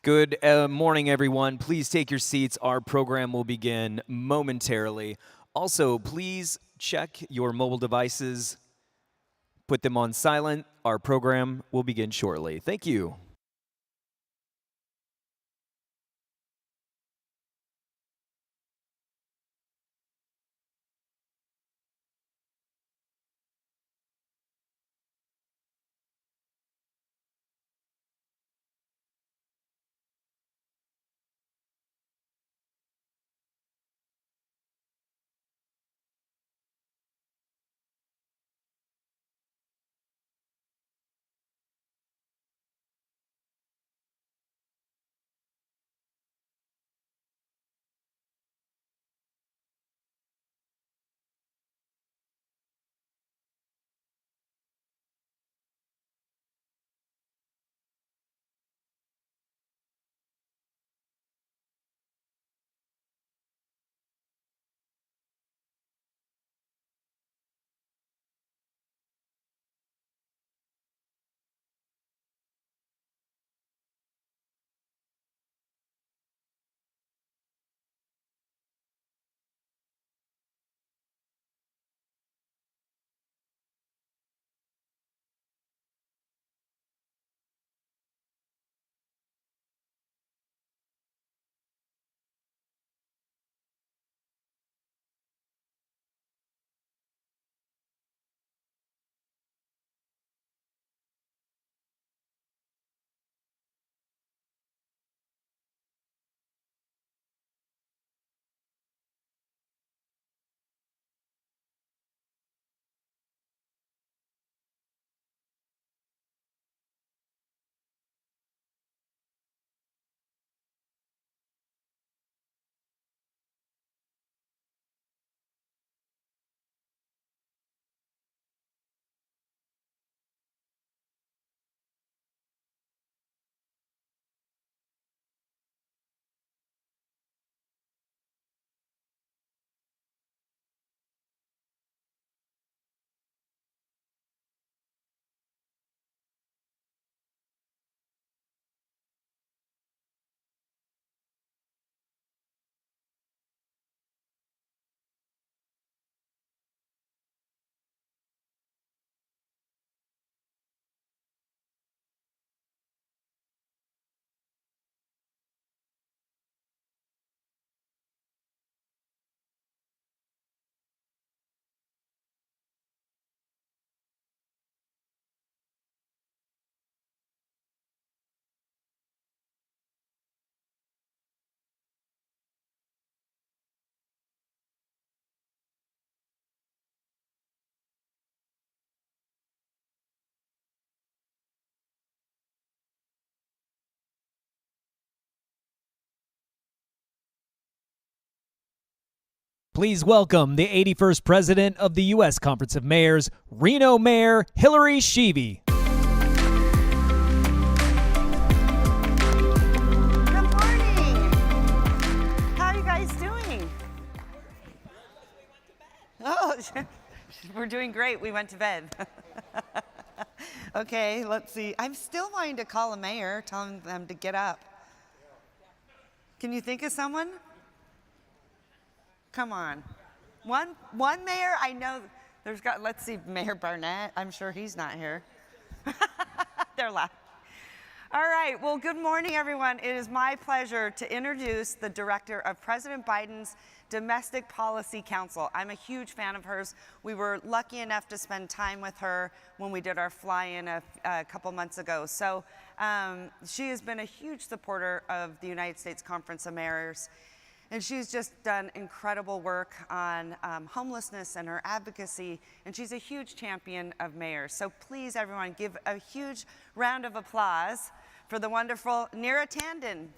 Good morning, everyone. Please take your seats. Our program will begin momentarily. Also, please check your mobile devices, put them on silent. Our program will begin shortly. Thank you. Please welcome the 81st President of the U.S. Conference of Mayors, Reno Mayor Hillary Sheevey. Good morning. How are you guys doing? Oh, we're doing great. We went to bed. Okay, let's see. I'm still wanting to call a mayor, telling them to get up. Can you think of someone? Come on. One mayor, I know there's got, let's see, Mayor Barnett. I'm sure he's not here. They're laughing. All right, well, good morning, everyone. It is my pleasure to introduce the director of President Biden's Domestic Policy Council. I'm a huge fan of hers. We were lucky enough to spend time with her when we did our fly-in a couple months ago. So she has been a huge supporter of the United States Conference of Mayors. And she's just done incredible work on homelessness and her advocacy, and she's a huge champion of mayors. So please, everyone, give a huge round of applause for the wonderful Neera Tanden.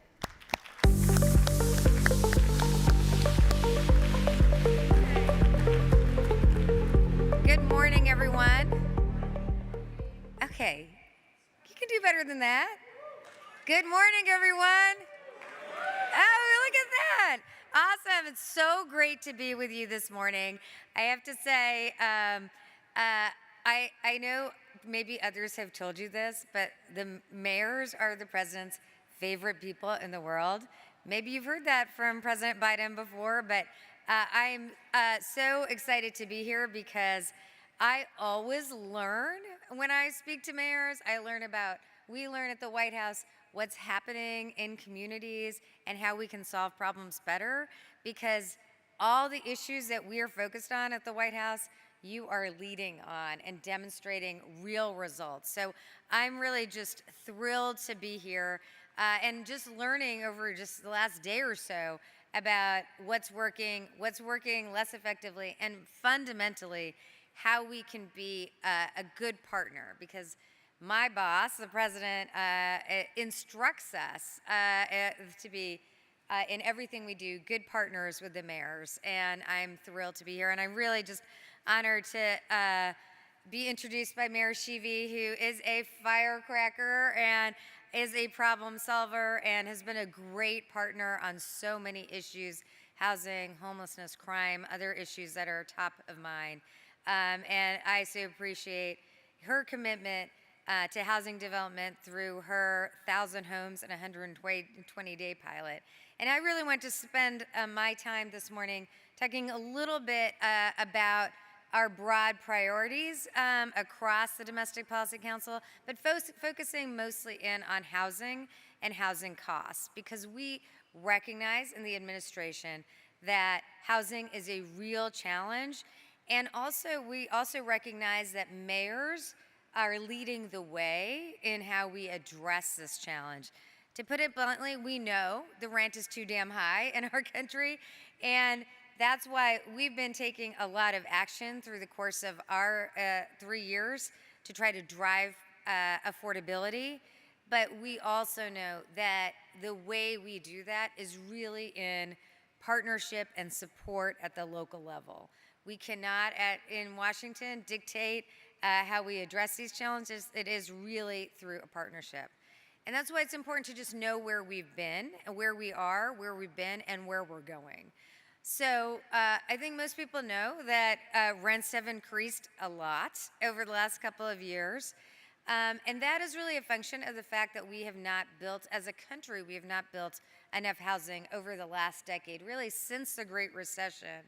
Good morning, everyone. Okay, you can do better than that. Good morning, everyone. Oh, look at that. Awesome. It's so great to be with you this morning. I have to say, I know maybe others have told you this, but the mayors are the president's favorite people in the world. Maybe you've heard that from President Biden before, but I'm so excited to be here because I always learn when I speak to mayors. We learn at the White House what's happening in communities and how we can solve problems better, because all the issues that we are focused on at the White House, you are leading on and demonstrating real results. So I'm really just thrilled to be here and just learning over just the last day or so about what's working less effectively, and fundamentally how we can be a good partner, because my boss, the president, instructs us to be, in everything we do, good partners with the mayors. And I'm thrilled to be here. And I'm really just honored to be introduced by Mayor Sheevy, who is a firecracker and is a problem solver and has been a great partner on so many issues: housing, homelessness, crime, other issues that are top of mind. And I so appreciate her commitment to housing development through her 1,000 homes and 120-day pilot. And I really want to spend my time this morning talking a little bit about our broad priorities across the Domestic Policy Council, but focusing mostly in on housing and housing costs, because we recognize in the administration that housing is a real challenge. And also, we also recognize that mayors are leading the way in how we address this challenge. To put it bluntly, we know the rent is too damn high in our country, and that's why we've been taking a lot of action through the course of our 3 years to try to drive affordability. But we also know that the way we do that is really in partnership and support at the local level. We cannot, in Washington, dictate how we address these challenges. It is really through a partnership. And that's why it's important to just know where we've been, where we are, where we've been, and where we're going. So I think most people know that rents have increased a lot over the last couple of years. And that is really a function of the fact that we have not built, as a country, we have not built enough housing over the last decade, really since the Great Recession.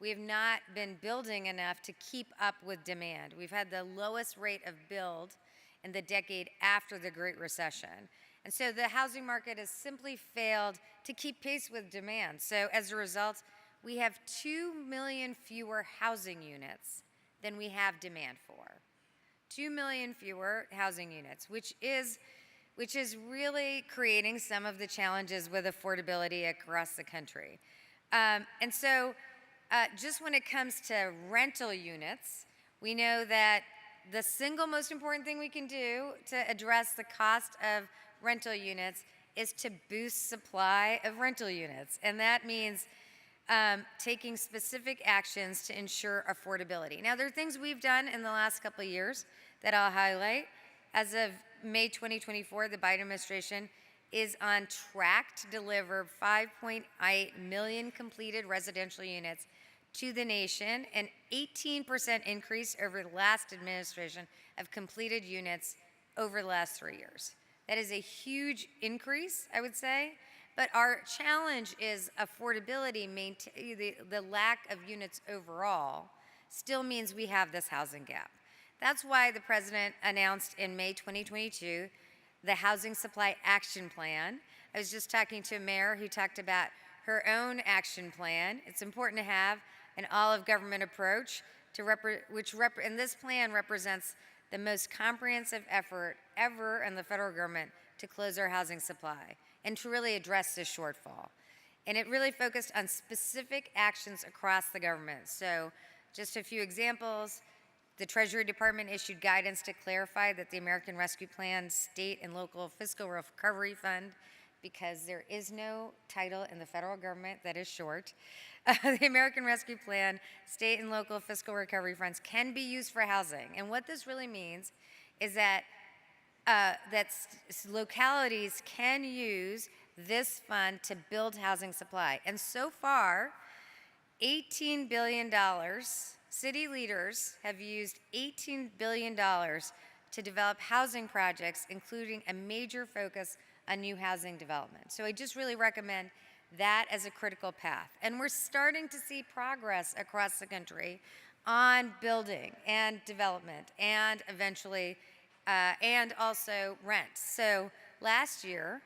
We have not been building enough to keep up with demand. We've had the lowest rate of build in the decade after the Great Recession. And so the housing market has simply failed to keep pace with demand. So as a result, we have 2 million fewer housing units than we have demand for. 2 million fewer housing units, which is really creating some of the challenges with affordability across the country. And so just when it comes to rental units, we know that the single most important thing we can do to address the cost of rental units is to boost supply of rental units. And that means taking specific actions to ensure affordability. Now, there are things we've done in the last couple of years that I'll highlight. As of May 2024, the Biden administration is on track to deliver 5.8 million completed residential units to the nation, an 18% increase over the last administration of completed units over the last 3 years. That is a huge increase, I would say, but our challenge is affordability. The lack of units overall still means we have this housing gap. That's why the president announced in May 2022 the Housing Supply Action Plan. I was just talking to a mayor who talked about her own action plan. It's important to have an all-of-government approach, and this plan represents the most comprehensive effort ever in the federal government to close our housing supply and to really address this shortfall. And it really focused on specific actions across the government. So just a few examples. The Treasury Department issued guidance to clarify that the American Rescue Plan State and Local Fiscal Recovery Fund, because there is no title in the federal government that is short, the American Rescue Plan State and Local Fiscal Recovery Funds can be used for housing. And what this really means is that localities can use this fund to build housing supply. And so far, $18 billion, city leaders have used $18 billion to develop housing projects, including a major focus on new housing development. So I just really recommend that as a critical path. And we're starting to see progress across the country on building and development and eventually, and also rent. So last year,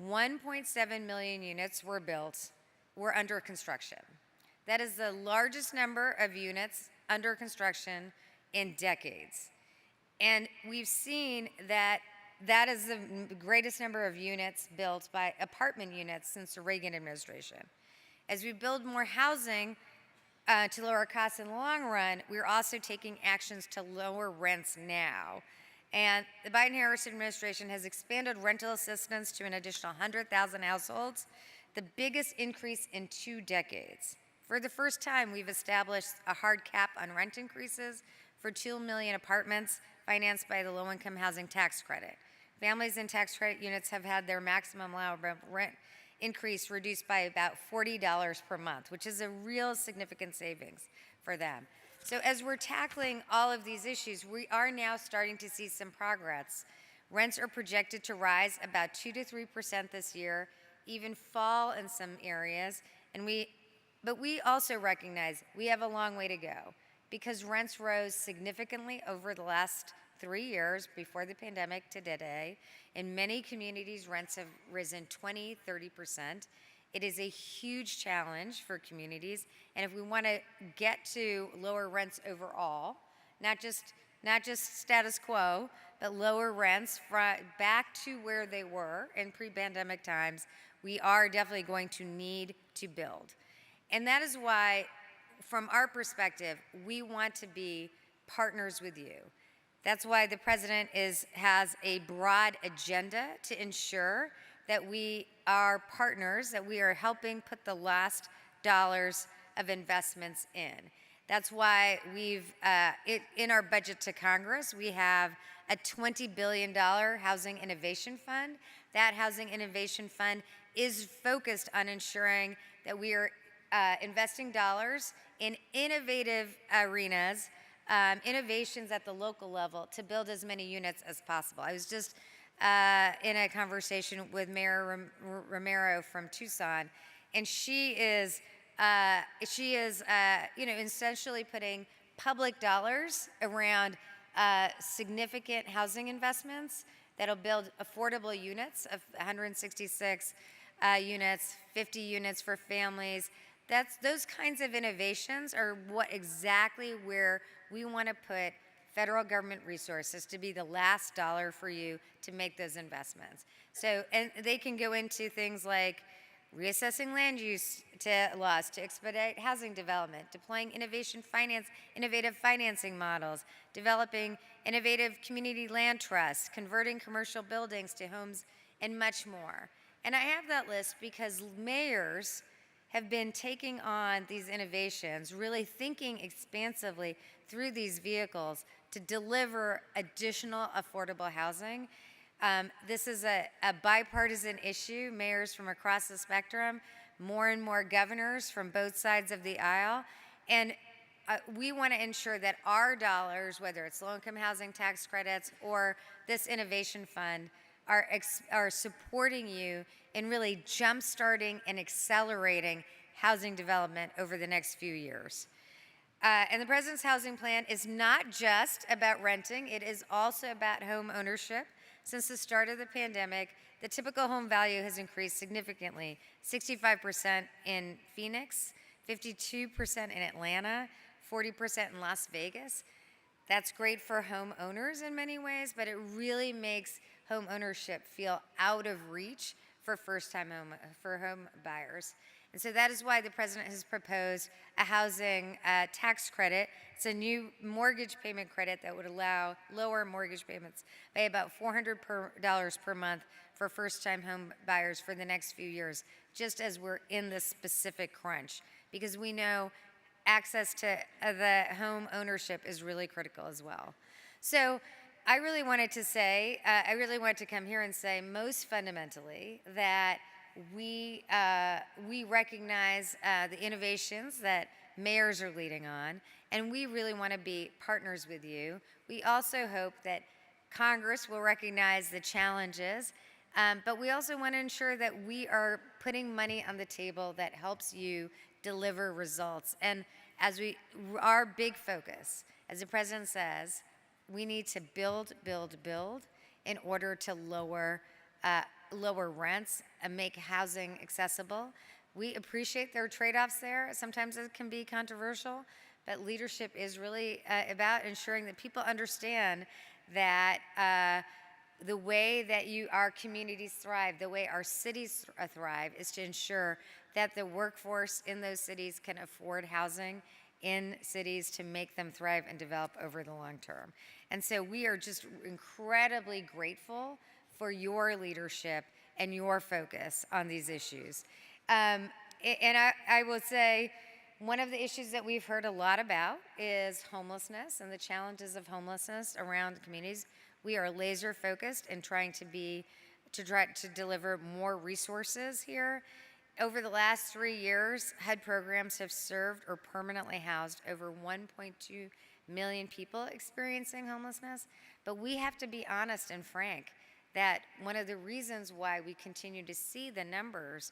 1.7 million units were built, were under construction. That is the largest number of units under construction in decades. And we've seen that that is the greatest number of units built by apartment units since the Reagan administration. As we build more housing to lower costs in the long run, we're also taking actions to lower rents now. And the Biden-Harris administration has expanded rental assistance to an additional 100,000 households, the biggest increase in 2 decades. For the first time, we've established a hard cap on rent increases for 2 million apartments financed by the low-income housing tax credit. Families in tax credit units have had their maximum allowable rent increase reduced by about $40 per month, which is a real significant savings for them. So as we're tackling all of these issues, we are now starting to see some progress. Rents are projected to rise about 2 to 3% this year, even fall in some areas, but we also recognize we have a long way to go because rents rose significantly over the last 3 years before the pandemic to today. In many communities, rents have risen 20, 30%. It is a huge challenge for communities, and if we want to get to lower rents overall, not just status quo, but lower rents back to where they were in pre-pandemic times, we are definitely going to need to build. And that is why, from our perspective, we want to be partners with you. That's why the president has a broad agenda to ensure that we are partners, that we are helping put the last dollars of investments in. That's why in our budget to Congress, we have a $20 billion Housing Innovation Fund. That Housing Innovation Fund is focused on ensuring that we are investing dollars in innovative arenas, innovations at the local level to build as many units as possible. I was just in a conversation with Mayor Romero from Tucson, and she is essentially putting public dollars around significant housing investments that'll build affordable units of 166 units, 50 units for families. Those kinds of innovations are exactly where we want to put federal government resources to be the last dollar for you to make those investments. So, and they can go into things like reassessing land use laws to expedite housing development, deploying innovative financing models, developing innovative community land trusts, converting commercial buildings to homes, and much more. And I have that list because mayors have been taking on these innovations, really thinking expansively through these vehicles to deliver additional affordable housing. This is a bipartisan issue. Mayors from across the spectrum, more and more governors from both sides of the aisle. And we want to ensure that our dollars, whether it's low-income housing tax credits or this innovation fund, are supporting you in really jump-starting and accelerating housing development over the next few years. And the President's housing plan is not just about renting, it is also about home ownership. Since the start of the pandemic, the typical home value has increased significantly, 65% in Phoenix, 52% in Atlanta, 40% in Las Vegas. That's great for home owners in many ways, but it really makes home ownership feel out of reach for first-time home buyers. And so that is why the president has proposed a housing tax credit. It's a new mortgage payment credit that would allow lower mortgage payments by about $400 per month for first-time home buyers for the next few years, just as we're in this specific crunch, because we know access to the home ownership is really critical as well. So I really wanted to come here and say most fundamentally that we recognize the innovations that mayors are leading on, and we really want to be partners with you. We also hope that Congress will recognize the challenges, but we also want to ensure that we are putting money on the table that helps you deliver results. And our big focus, as the president says, we need to build, build, build in order to lower rents and make housing accessible. We appreciate there are trade-offs there. Sometimes it can be controversial, but leadership is really about ensuring that people understand that the way that our communities thrive, the way our cities thrive, is to ensure that the workforce in those cities can afford housing in cities to make them thrive and develop over the long term. And so we are just incredibly grateful for your leadership and your focus on these issues. And I will say, one of the issues that we've heard a lot about is homelessness and the challenges of homelessness around communities. We are laser focused in trying to deliver more resources here. Over the last 3 years, HUD programs have served or permanently housed over 1.2 million people experiencing homelessness. But we have to be honest and frank that one of the reasons why we continue to see the numbers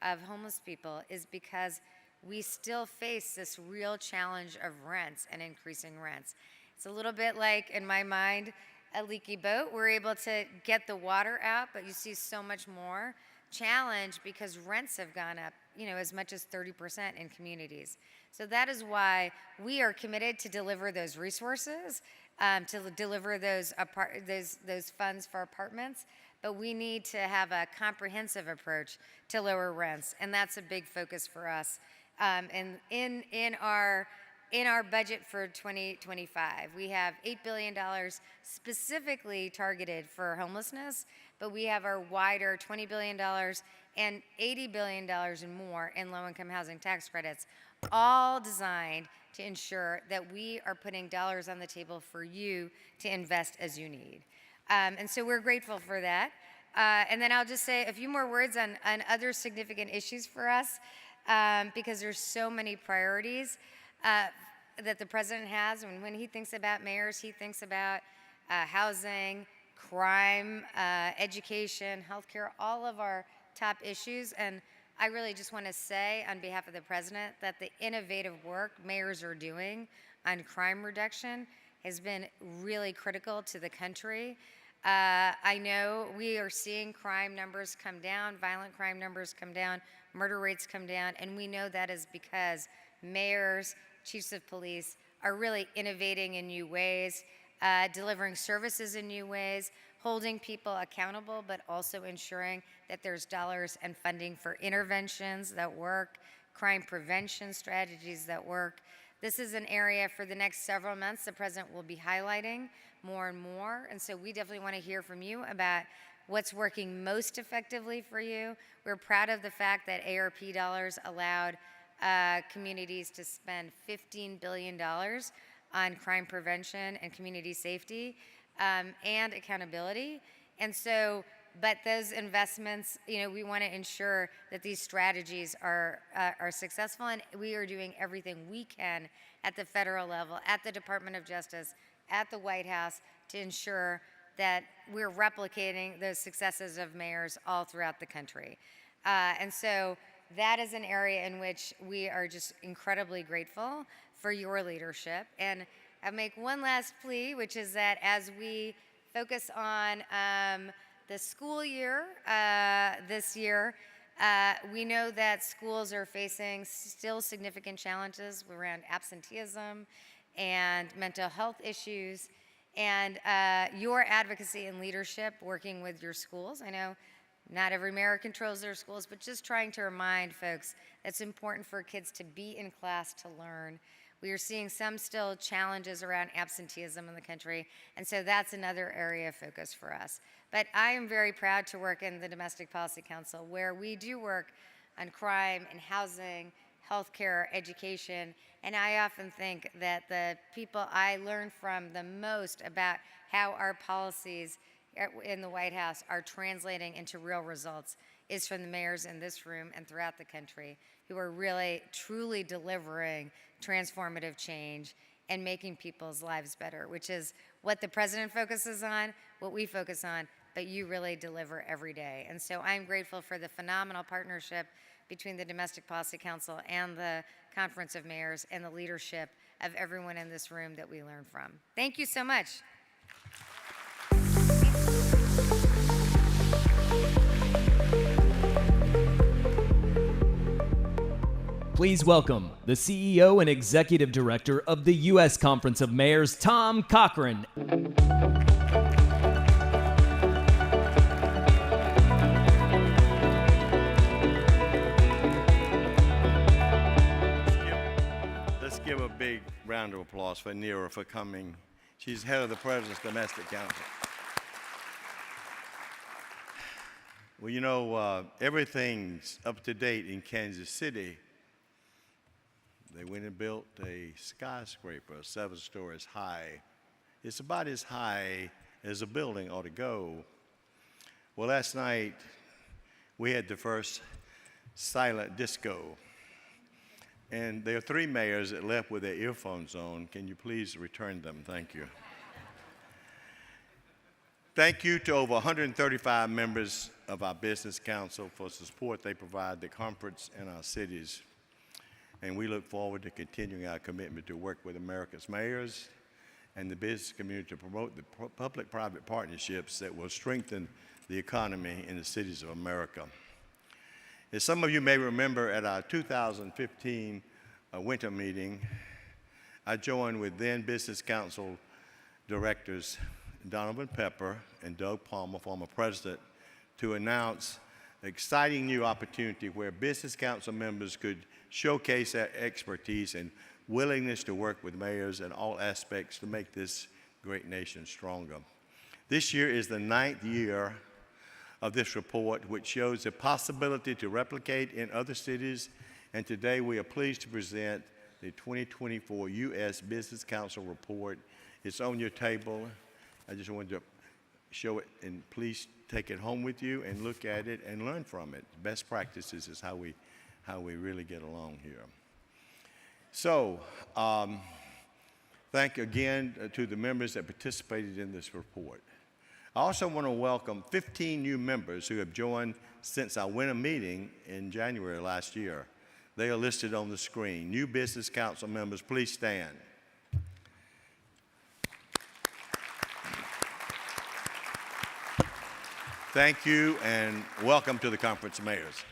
of homeless people is because we still face this real challenge of rents and increasing rents. It's a little bit like, in my mind, a leaky boat. We're able to get the water out, but you see so much more challenge because rents have gone up, as much as 30% in communities. So that is why we are committed to deliver those resources, to deliver those funds for apartments, but we need to have a comprehensive approach to lower rents, and that's a big focus for us. And in our budget for 2025, we have $8 billion specifically targeted for homelessness, but we have our wider $20 billion and $80 billion and more in low-income housing tax credits, all designed to ensure that we are putting dollars on the table for you to invest as you need. And so we're grateful for that. And then I'll just say a few more words on other significant issues for us, because there's so many priorities that the president has. And when he thinks about mayors, he thinks about housing, crime, education, healthcare, all of our top issues. And I really just want to say on behalf of the president that the innovative work mayors are doing on crime reduction has been really critical to the country. I know we are seeing crime numbers come down, violent crime numbers come down, murder rates come down, and we know that is because mayors, chiefs of police are really innovating in new ways, delivering services in new ways, holding people accountable, but also ensuring that there's dollars and funding for interventions that work, crime prevention strategies that work. This is an area for the next several months the president will be highlighting more and more, and so we definitely want to hear from you about what's working most effectively for you. We're proud of the fact that ARP dollars allowed communities to spend $15 billion on crime prevention and community safety and accountability. And so, but those investments, we want to ensure that these strategies are successful, and we are doing everything we can at the federal level, at the Department of Justice, at the White House, to ensure that we're replicating those successes of mayors all throughout the country. And so that is an area in which we are just incredibly grateful for your leadership. And I'll make one last plea, which is that as we focus on the school year this year, we know that schools are facing still significant challenges around absenteeism and mental health issues, and your advocacy and leadership working with your schools. I know not every mayor controls their schools, but just trying to remind folks that it's important for kids to be in class to learn. We are seeing some still challenges around absenteeism in the country, and so that's another area of focus for us. But I am very proud to work in the Domestic Policy Council, where we do work on crime and housing, healthcare, education, and I often think that the people I learn from the most about how our policies in the White House are translating into real results is from the mayors in this room and throughout the country who are really, truly delivering transformative change and making people's lives better, which is what the president focuses on, what we focus on, but you really deliver every day. And so I'm grateful for the phenomenal partnership between the Domestic Policy Council and the Conference of Mayors and the leadership of everyone in this room that we learn from. Thank you so much. Please welcome the CEO and Executive Director of the U.S. Conference of Mayors, Tom Cochran. Let's give a big round of applause for Neera for coming. She's head of the President's Domestic Council. Well, you know, everything's up to date in Kansas City. They went and built a skyscraper 7 stories high. It's about as high as a building ought to go. Well, last night, we had the first silent disco. And there are 3 mayors that left with their earphones on. Can you please return them? Thank you. Thank you to over 135 members of our Business Council for the support they provide the conference and our cities. And we look forward to continuing our commitment to work with America's mayors and the business community to promote the public-private partnerships that will strengthen the economy in the cities of America. As some of you may remember, at our 2015 winter meeting, I joined with then Business Council directors Donovan Pepper and Doug Palmer, former president, to announce an exciting new opportunity where Business Council members could showcase their expertise and willingness to work with mayors in all aspects to make this great nation stronger. This year is the 9th year of this report, which shows the possibility to replicate in other cities, and today we are pleased to present the 2024 U.S. Business Council report. It's on your table. I just wanted to show it, and please take it home with you and look at it and learn from it. Best practices is how we really get along here. So, thank you again to the members that participated in this report. I also want to welcome 15 new members who have joined since our winter meeting in January last year. They are listed on the screen. New Business Council members, please stand. Thank you and welcome to the Conference of Mayors.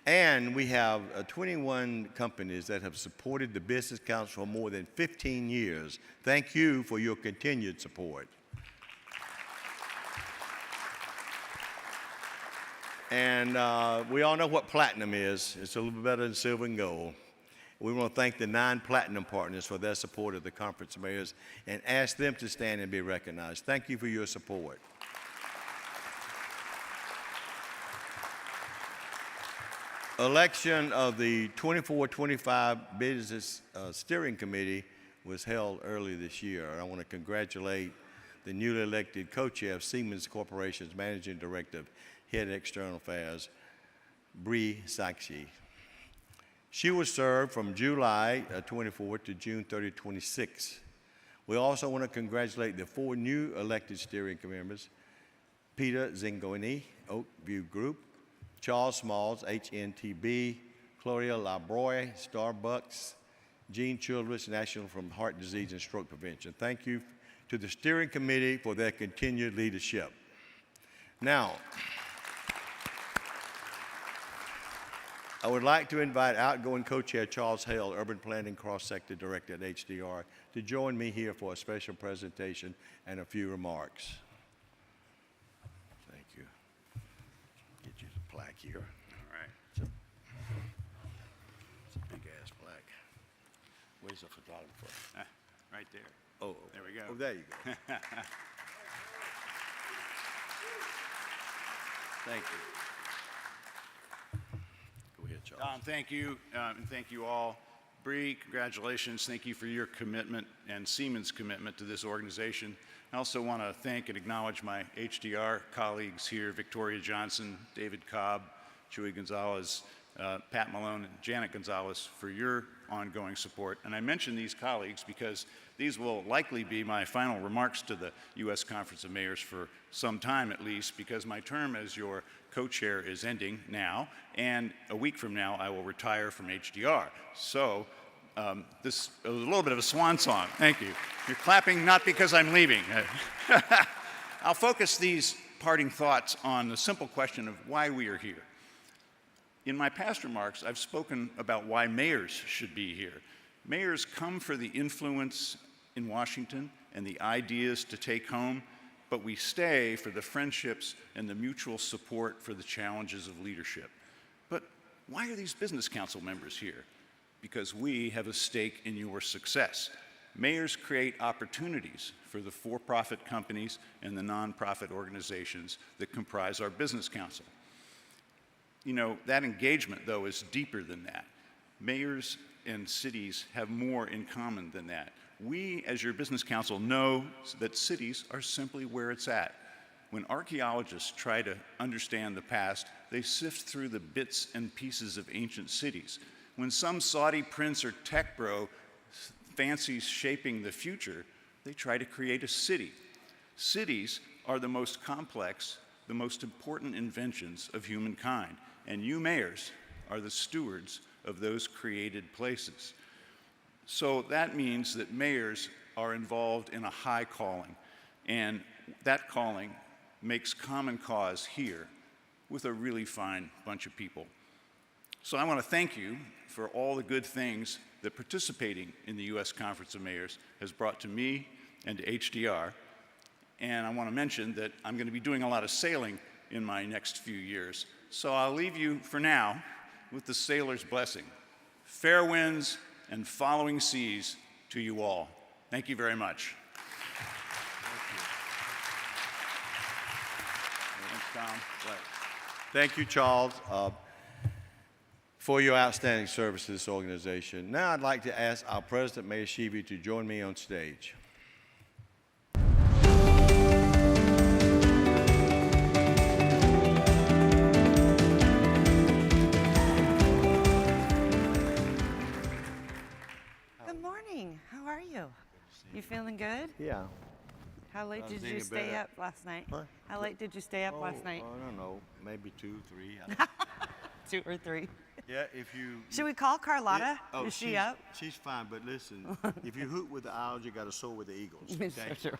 And we have 21 companies that have supported the Business Council for more than 15 years. Thank you for your continued support. And we all know what platinum is. It's a little bit better than silver and gold. We want to thank the 9 platinum partners for their support of the Conference of Mayors and ask them to stand and be recognized. Thank you for your support. Election of the 24-25 Business Steering Committee was held early this year. I want to congratulate the newly elected co-chair of Siemens Corporation's Managing Director, Head of External Affairs, Bree Sakshi. She was served from July 24 to June 30, 26. We also want to congratulate the 4 new elected steering committee members, Peter Zingoni, Oakview Group, Charles Smalls, HNTB, Claudia Labroy, Starbucks, Jean Childress, National from Heart Disease and Stroke Prevention. Thank you to the steering committee for their continued leadership. Now, I would like to invite outgoing co-chair Charles Hale, Urban Planning Cross-Sector Director at HDR, to join me here for a special presentation and a few remarks. Thank you. Get you the plaque here. All right. It's a big-ass plaque. Where's the photographer? Right there. Oh, There we go. Oh, there you go. Thank you. Go ahead, Charles. Don, thank you, and thank you all. Bree, congratulations. Thank you for your commitment and Siemens' commitment to this organization. I also want to thank and acknowledge my HDR colleagues here, Victoria Johnson, David Cobb, Chewy Gonzalez, Pat Malone, and Janet Gonzalez, for your ongoing support. And I mention these colleagues because these will likely be my final remarks to the U.S. Conference of Mayors for some time at least, because my term as your co-chair is ending now, and a week from now I will retire from HDR. So this is a little bit of a swan song. Thank you. You're clapping not because I'm leaving. I'll focus these parting thoughts on the simple question of why we are here. In my past remarks, I've spoken about why mayors should be here. Mayors come for the influence in Washington and the ideas to take home, but we stay for the friendships and the mutual support for the challenges of leadership. But why are these business council members here? Because we have a stake in your success. Mayors create opportunities for the for-profit companies and the nonprofit organizations that comprise our business council. You know, that engagement, though, is deeper than that. Mayors and cities have more in common than that. We, as your business council, know that cities are simply where it's at. When archaeologists try to understand the past, they sift through the bits and pieces of ancient cities. When some Saudi prince or tech bro fancies shaping the future, they try to create a city. Cities are the most complex, the most important inventions of humankind, and you mayors are the stewards of those created places. So that means that mayors are involved in a high calling, and that calling makes common cause here with a really fine bunch of people. So I want to thank you for all the good things that participating in the U.S. Conference of Mayors has brought to me and to HDR. And I want to mention that I'm going to be doing a lot of sailing in my next few years. So I'll leave you for now with the sailor's blessing. Fair winds and following seas to you all. Thank you very much. Thanks, Tom. Thank you, Charles, for your outstanding service to this organization. Now I'd like to ask our President, Mayor Sheevey, to join me on stage. Good morning. How are you? You feeling good? Yeah. How late did you feeling stay better. up last night? Huh? How late did you stay up last night? I don't know, maybe 2, 3. 2 or 3. Yeah, if you... Should we call Carlotta? Yeah, Is she up? She's fine, but listen, if you hoot with the owls, you got to soar with the eagles. Thank you.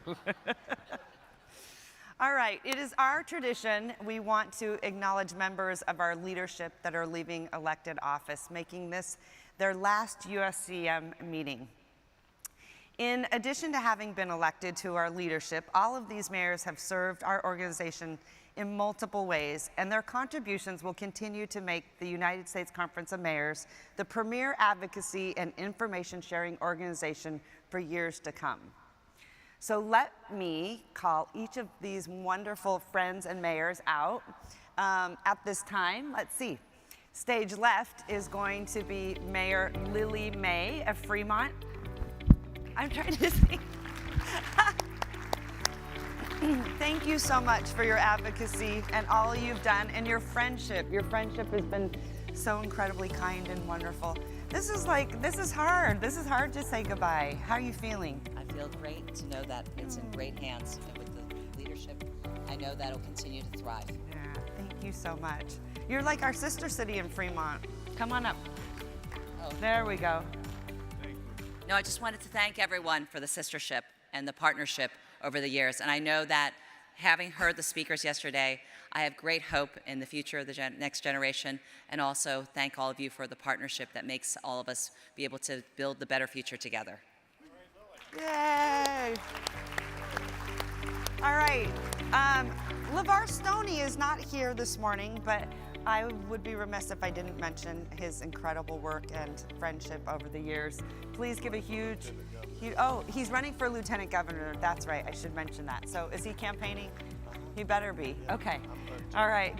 All right, it is our tradition. We want to acknowledge members of our leadership that are leaving elected office, making this their last USCM meeting. In addition to having been elected to our leadership, all of these mayors have served our organization in multiple ways, and their contributions will continue to make the United States Conference of Mayors the premier advocacy and information sharing organization for years to come. So let me call each of these wonderful friends and mayors out at this time. Let's see. Stage left is going to be Mayor Lily May of Fremont. I'm trying to see. Thank you so much for your advocacy and all you've done and your friendship. Your friendship has been so incredibly kind and wonderful. This is hard. This is hard to say goodbye. How are you feeling? I feel great to know that it's in great hands, and with the leadership, I know that it'll continue to thrive. Yeah, thank you so much. You're like our sister city in Fremont. Come on up. Oh. There we go. No, I just wanted to thank everyone for the sistership and the partnership over the years. And I know that having heard the speakers yesterday, I have great hope in the future of the next generation, and also thank all of you for the partnership that makes all of us be able to build the better future together. Yay! All right, LeVar Stoney is not here this morning, but I would be remiss if I didn't mention his incredible work and friendship over the years. Please give a huge, oh, he's running for Lieutenant Governor. That's right, I should mention that. So is he campaigning? He better be. Okay. All right,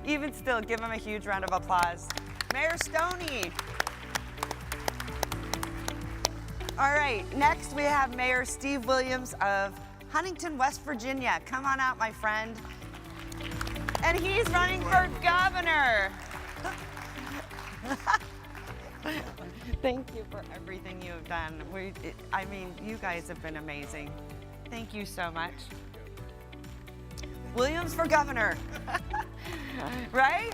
even still, give him a huge round of applause. Mayor Stoney. All right, next we have Mayor Steve Williams of Huntington, West Virginia. Come on out, my friend. And he's running for governor. Thank you for everything you have done. I mean, you guys have been amazing. Thank you so much. Williams for governor, right?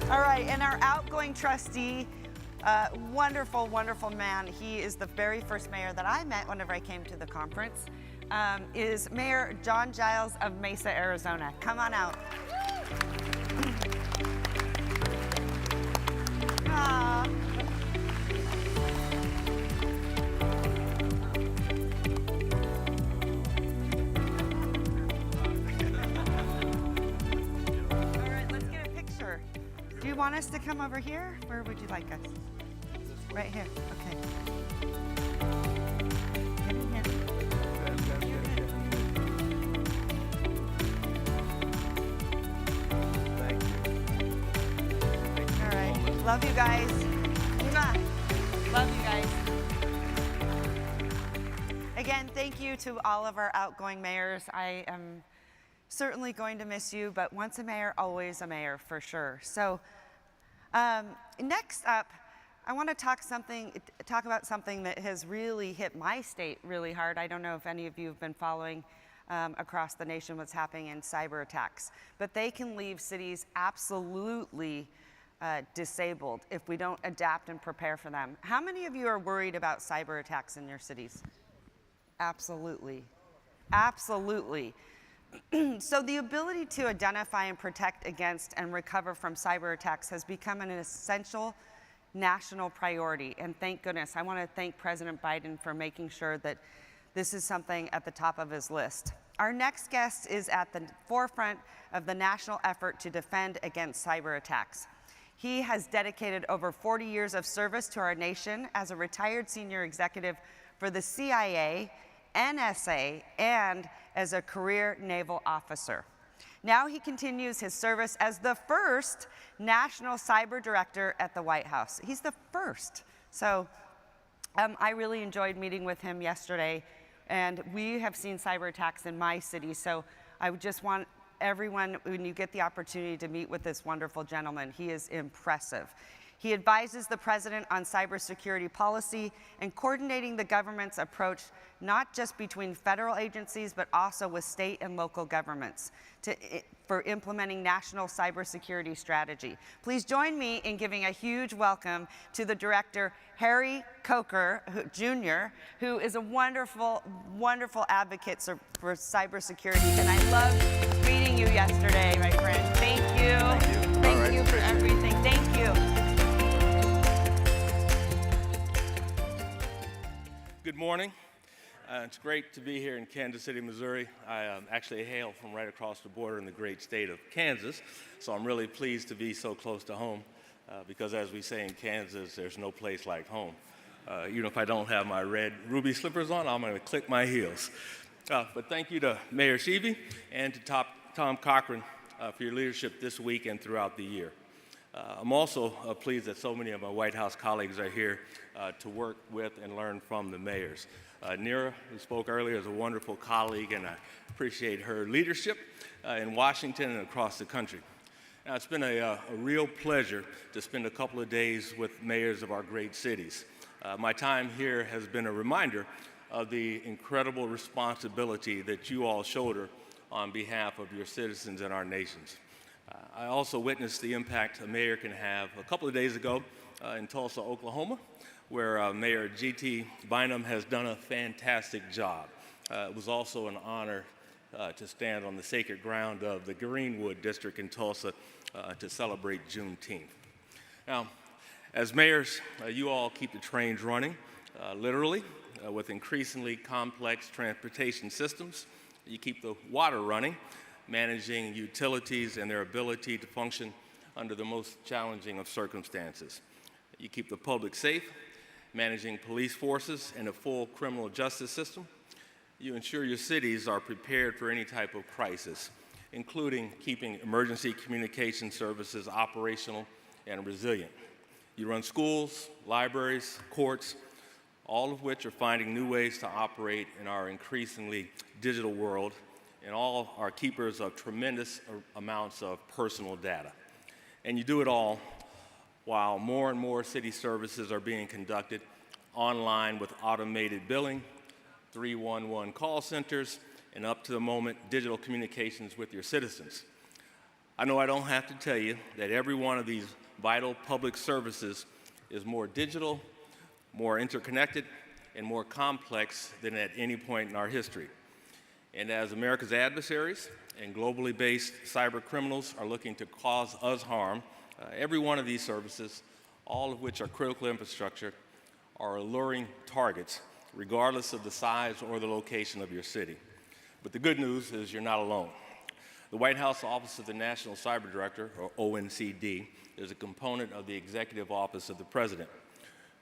All right, and our outgoing trustee, wonderful, wonderful man. He is the very first mayor that I met whenever I came to the conference, is Mayor John Giles of Mesa, Arizona. Come on out. Aw. All right, let's get a picture. Do you want us to come over here? Where would you like us? Right here. Okay. Get in here. All right. Love you guys. Mwah. Love you guys. Again, thank you to all of our outgoing mayors. I am certainly going to miss you, but once a mayor, always a mayor for sure. So next up, I want to talk about something that has really hit my state really hard. I don't know if any of you have been following across the nation what's happening in cyber attacks, but they can leave cities absolutely disabled if we don't adapt and prepare for them. How many of you are worried about cyber attacks in your cities? Absolutely. Absolutely. So the ability to identify and protect against and recover from cyber attacks has become an essential national priority. And thank goodness, I want to thank President Biden for making sure that this is something at the top of his list. Our next guest is at the forefront of the national effort to defend against cyber attacks. He has dedicated over 40 years of service to our nation as a retired senior executive for the CIA, NSA, and as a career naval officer. Now he continues his service as the first national cyber director at the White House. He's the first. So I really enjoyed meeting with him yesterday, and we have seen cyber attacks in my city. So I would just want everyone, when you get the opportunity to meet with this wonderful gentleman, he is impressive. He advises the president on cybersecurity policy and coordinating the government's approach, not just between federal agencies, but also with state and local governments for implementing national cybersecurity strategy. Please join me in giving a huge welcome to the director, Harry Coker Jr., who is a wonderful, wonderful advocate for cybersecurity. And I loved meeting you yesterday, my friend. Thank you. Thank you for everything. Thank you. Good morning. It's great to be here in Kansas City, Missouri. I actually hail from right across the border in the great state of Kansas, so I'm really pleased to be so close to home because as we say in Kansas, there's no place like home. Even if I don't have my red ruby slippers on, I'm going to click my heels. But thank you to Mayor Sheevey and to Tom Cochran for your leadership this week and throughout the year. I'm also pleased that so many of my White House colleagues are here to work with and learn from the mayors. Nira, who spoke earlier, is a wonderful colleague, and I appreciate her leadership in Washington and across the country. Now, it's been a real pleasure to spend a couple of days with mayors of our great cities. My time here has been a reminder of the incredible responsibility that you all shoulder on behalf of your citizens and our nations. I also witnessed the impact a mayor can have a couple of days ago in Tulsa, Oklahoma, where Mayor G.T. Bynum has done a fantastic job. It was also an honor to stand on the sacred ground of the Greenwood District in Tulsa to celebrate Juneteenth. Now, as mayors, you all keep the trains running, literally, with increasingly complex transportation systems. You keep the water running, managing utilities and their ability to function under the most challenging of circumstances. You keep the public safe, managing police forces and a full criminal justice system. You ensure your cities are prepared for any type of crisis, including keeping emergency communication services operational and resilient. You run schools, libraries, courts, all of which are finding new ways to operate in our increasingly digital world, and all are keepers of tremendous amounts of personal data. And you do it all while more and more city services are being conducted online with automated billing, 311 call centers, and up to the moment, digital communications with your citizens. I know I don't have to tell you that every one of these vital public services is more digital, more interconnected, and more complex than at any point in our history. And as America's adversaries and globally based cyber criminals are looking to cause us harm, every one of these services, all of which are critical infrastructure, are alluring targets, regardless of the size or the location of your city. But the good news is you're not alone. The White House Office of the National Cyber Director, or ONCD, is a component of the Executive Office of the President.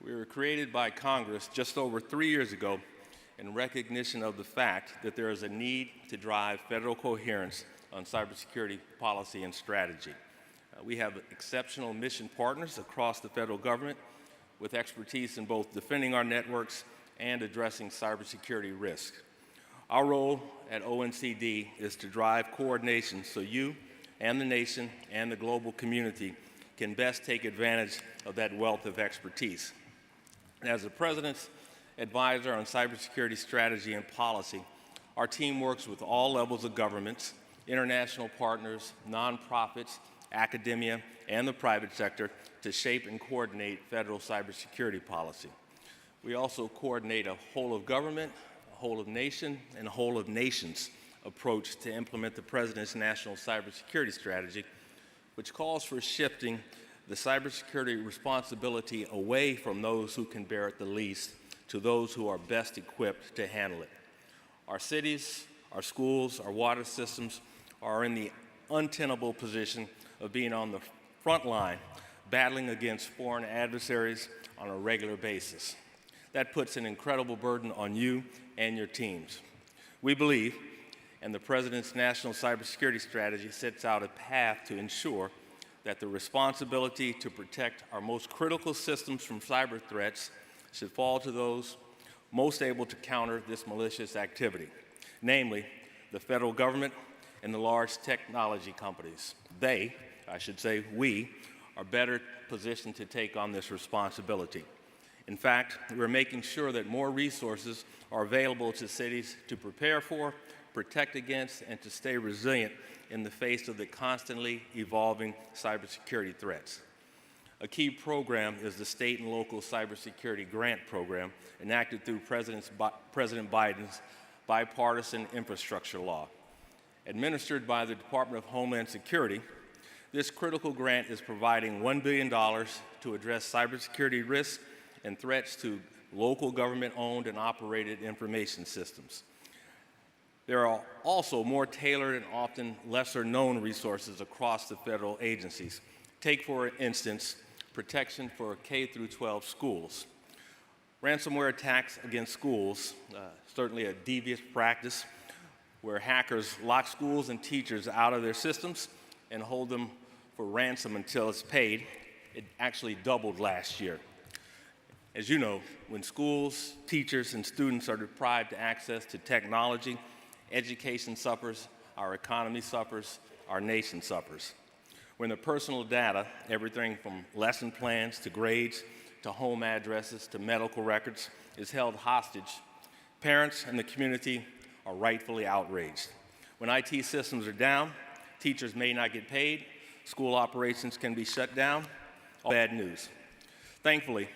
We were created by Congress just over 3 years ago in recognition of the fact that there is a need to drive federal coherence on cybersecurity policy and strategy. We have exceptional mission partners across the federal government with expertise in both defending our networks and addressing cybersecurity risks. Our role at ONCD is to drive coordination so you and the nation and the global community can best take advantage of that wealth of expertise. And as the President's advisor on cybersecurity strategy and policy, our team works with all levels of governments, international partners, nonprofits, academia, and the private sector to shape and coordinate federal cybersecurity policy. We also coordinate a whole of government, a whole of nation, and a whole of nations approach to implement the President's national cybersecurity strategy, which calls for shifting the cybersecurity responsibility away from those who can bear it the least to those who are best equipped to handle it. Our cities, our schools, our water systems are in the untenable position of being on the front line, battling against foreign adversaries on a regular basis. That puts an incredible burden on you and your teams. We believe, and the President's national cybersecurity strategy sets out a path to ensure that the responsibility to protect our most critical systems from cyber threats should fall to those most able to counter this malicious activity, namely the federal government and the large technology companies. They, I should say we, are better positioned to take on this responsibility. In fact, we're making sure that more resources are available to cities to prepare for, protect against, and to stay resilient in the face of the constantly evolving cybersecurity threats. A key program is the state and local cybersecurity grant program enacted through President Biden's bipartisan infrastructure law. Administered by the Department of Homeland Security, this critical grant is providing $1 billion to address cybersecurity risks and threats to local government-owned and operated information systems. There are also more tailored and often lesser-known resources across the federal agencies. Take, for instance, protection for K-12 schools. Ransomware attacks against schools, certainly a devious practice where hackers lock schools and teachers out of their systems and hold them for ransom until it's paid. It actually doubled last year. As you know, when schools, teachers, and students are deprived of access to technology, education suffers, our economy suffers, our nation suffers. When the personal data, everything from lesson plans to grades to home addresses to medical records, is held hostage, parents and the community are rightfully outraged. When IT systems are down, teachers may not get paid, school operations can be shut down, all bad news. Thankfully,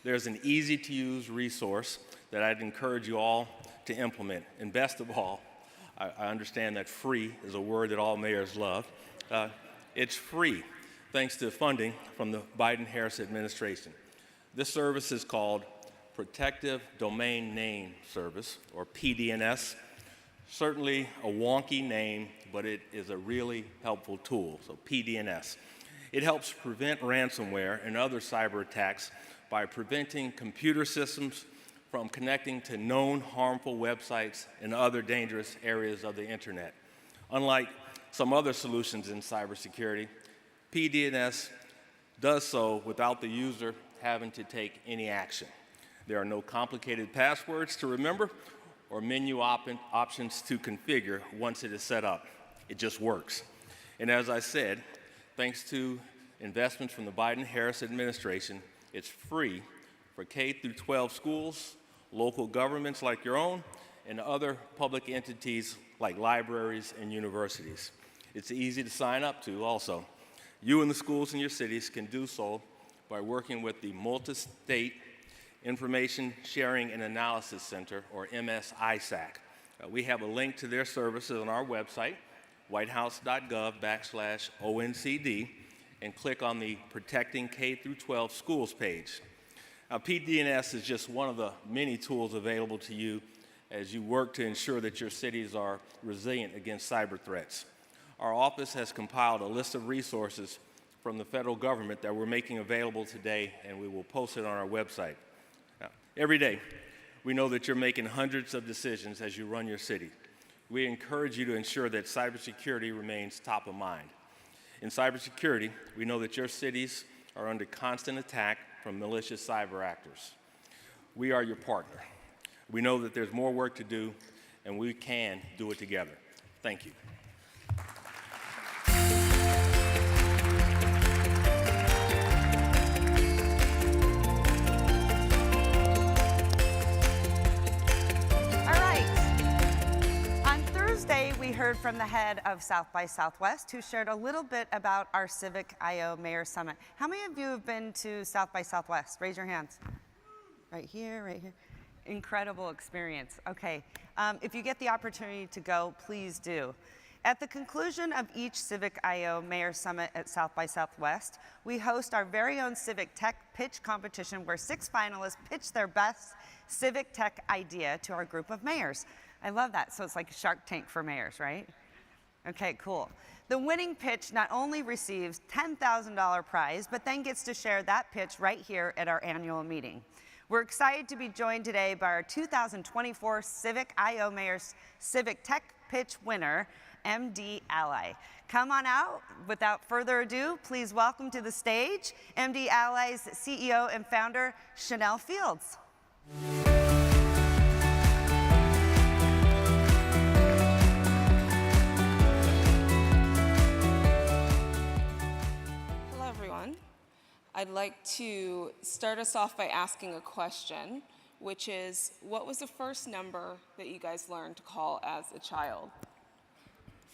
there's an easy-to-use resource that I'd encourage you all to implement. And best of all, I understand that free is a word that all mayors love. It's free, thanks to funding from the Biden-Harris administration. This service is called Protective Domain Name Service, or PDNS. Certainly a wonky name, but it is a really helpful tool, so PDNS. It helps prevent ransomware and other cyber attacks by preventing computer systems from connecting to known harmful websites and other dangerous areas of the internet. Unlike some other solutions in cybersecurity, PDNS does so without the user having to take any action. There are no complicated passwords to remember or menu options to configure once it is set up. It just works. And as I said, thanks to investments from the Biden-Harris administration. It's free for K through 12 schools, local governments like your own, and other public entities like libraries and universities. It's easy to sign up to also. You and the schools in your cities can do so by working with the Multi-State Information Sharing and Analysis Center, or MSISAC. We have a link to their services on our website, whitehouse.gov/ONCD, and click on the Protecting K through 12 Schools page. Now, PDNS is just one of the many tools available to you as you work to ensure that your cities are resilient against cyber threats. Our office has compiled a list of resources from the federal government that we're making available today, and we will post it on our website. Now, every day, we know that you're making hundreds of decisions as you run your city. We encourage you to ensure that cybersecurity remains top of mind. In cybersecurity, we know that your cities are under constant attack from malicious cyber actors. We are your partner. We know that there's more work to do, and we can do it together. Thank you. We heard from the head of South by Southwest, who shared a little bit about our Civic I/O Mayor Summit. How many of you have been to South by Southwest? Raise your hands. Right here, right here. Incredible experience. Okay, if you get the opportunity to go, please do. At the conclusion of each Civic I/O Mayor Summit at South by Southwest, we host our very own Civic Tech Pitch competition where 6 finalists pitch their best civic tech idea to our group of mayors. I love that. So it's like a Shark Tank for mayors, right? Okay, cool. The winning pitch not only receives $10,000 prize, but then gets to share that pitch right here at our annual meeting. We're excited to be joined today by our 2024 Civic I/O Mayor's Civic Tech Pitch winner, MD Ally. Come on out. Without further ado, please welcome to the stage MD Ally's CEO and founder, Chanel Fields. I'd like to start us off by asking a question, which is, what was the first number that you guys learned to call as a child?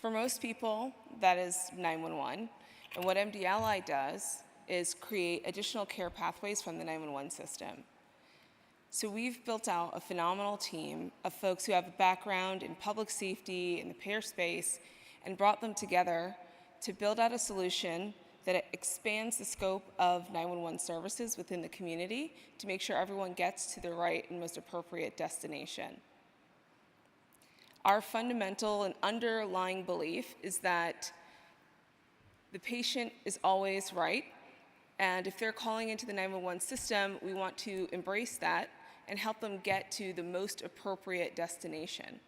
For most people, that is 911. And what MD Ally does is create additional care pathways from the 911 system. So we've built out a phenomenal team of folks who have a background in public safety, in the payer space, and brought them together to build out a solution that expands the scope of 911 services within the community to make sure everyone gets to the right and most appropriate destination. Our fundamental and underlying belief is that the patient is always right, and if they're calling into the 911 system, we want to embrace that and help them get to the most appropriate destination.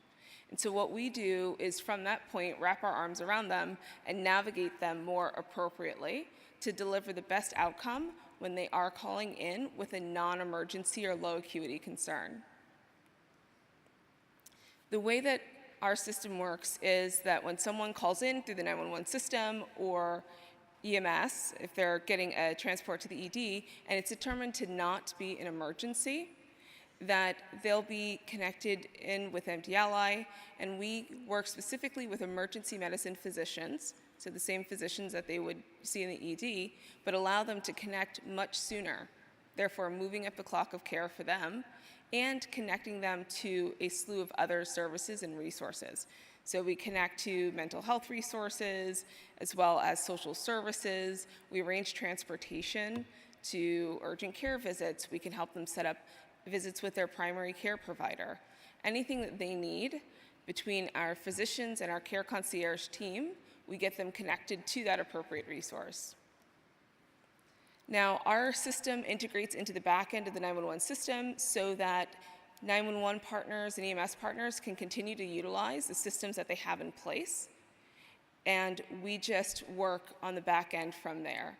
And so what we do is from that point, wrap our arms around them and navigate them more appropriately to deliver the best outcome when they are calling in with a non-emergency or low acuity concern. The way that our system works is that when someone calls in through the 911 system or EMS, if they're getting a transport to the ED, and it's determined to not be an emergency, that they'll be connected in with MD Ally, and we work specifically with emergency medicine physicians, so the same physicians that they would see in the ED, but allow them to connect much sooner, therefore moving up the clock of care for them, and connecting them to a slew of other services and resources. So we connect to mental health resources, as well as social services. We arrange transportation to urgent care visits. We can help them set up visits with their primary care provider. Anything that they need between our physicians and our care concierge team, we get them connected to that appropriate resource. Now, our system integrates into the back end of the 911 system so that 911 partners and EMS partners can continue to utilize the systems that they have in place, and we just work on the back end from there.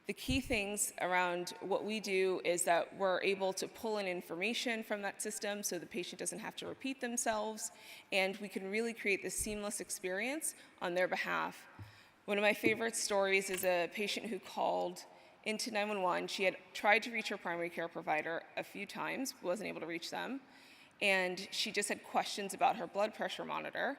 The key things around what we do is that we're able to pull in information from that system so the patient doesn't have to repeat themselves, and we can really create this seamless experience on their behalf. One of my favorite stories is a patient who called into 911. She had tried to reach her primary care provider a few times, wasn't able to reach them, and she just had questions about her blood pressure monitor.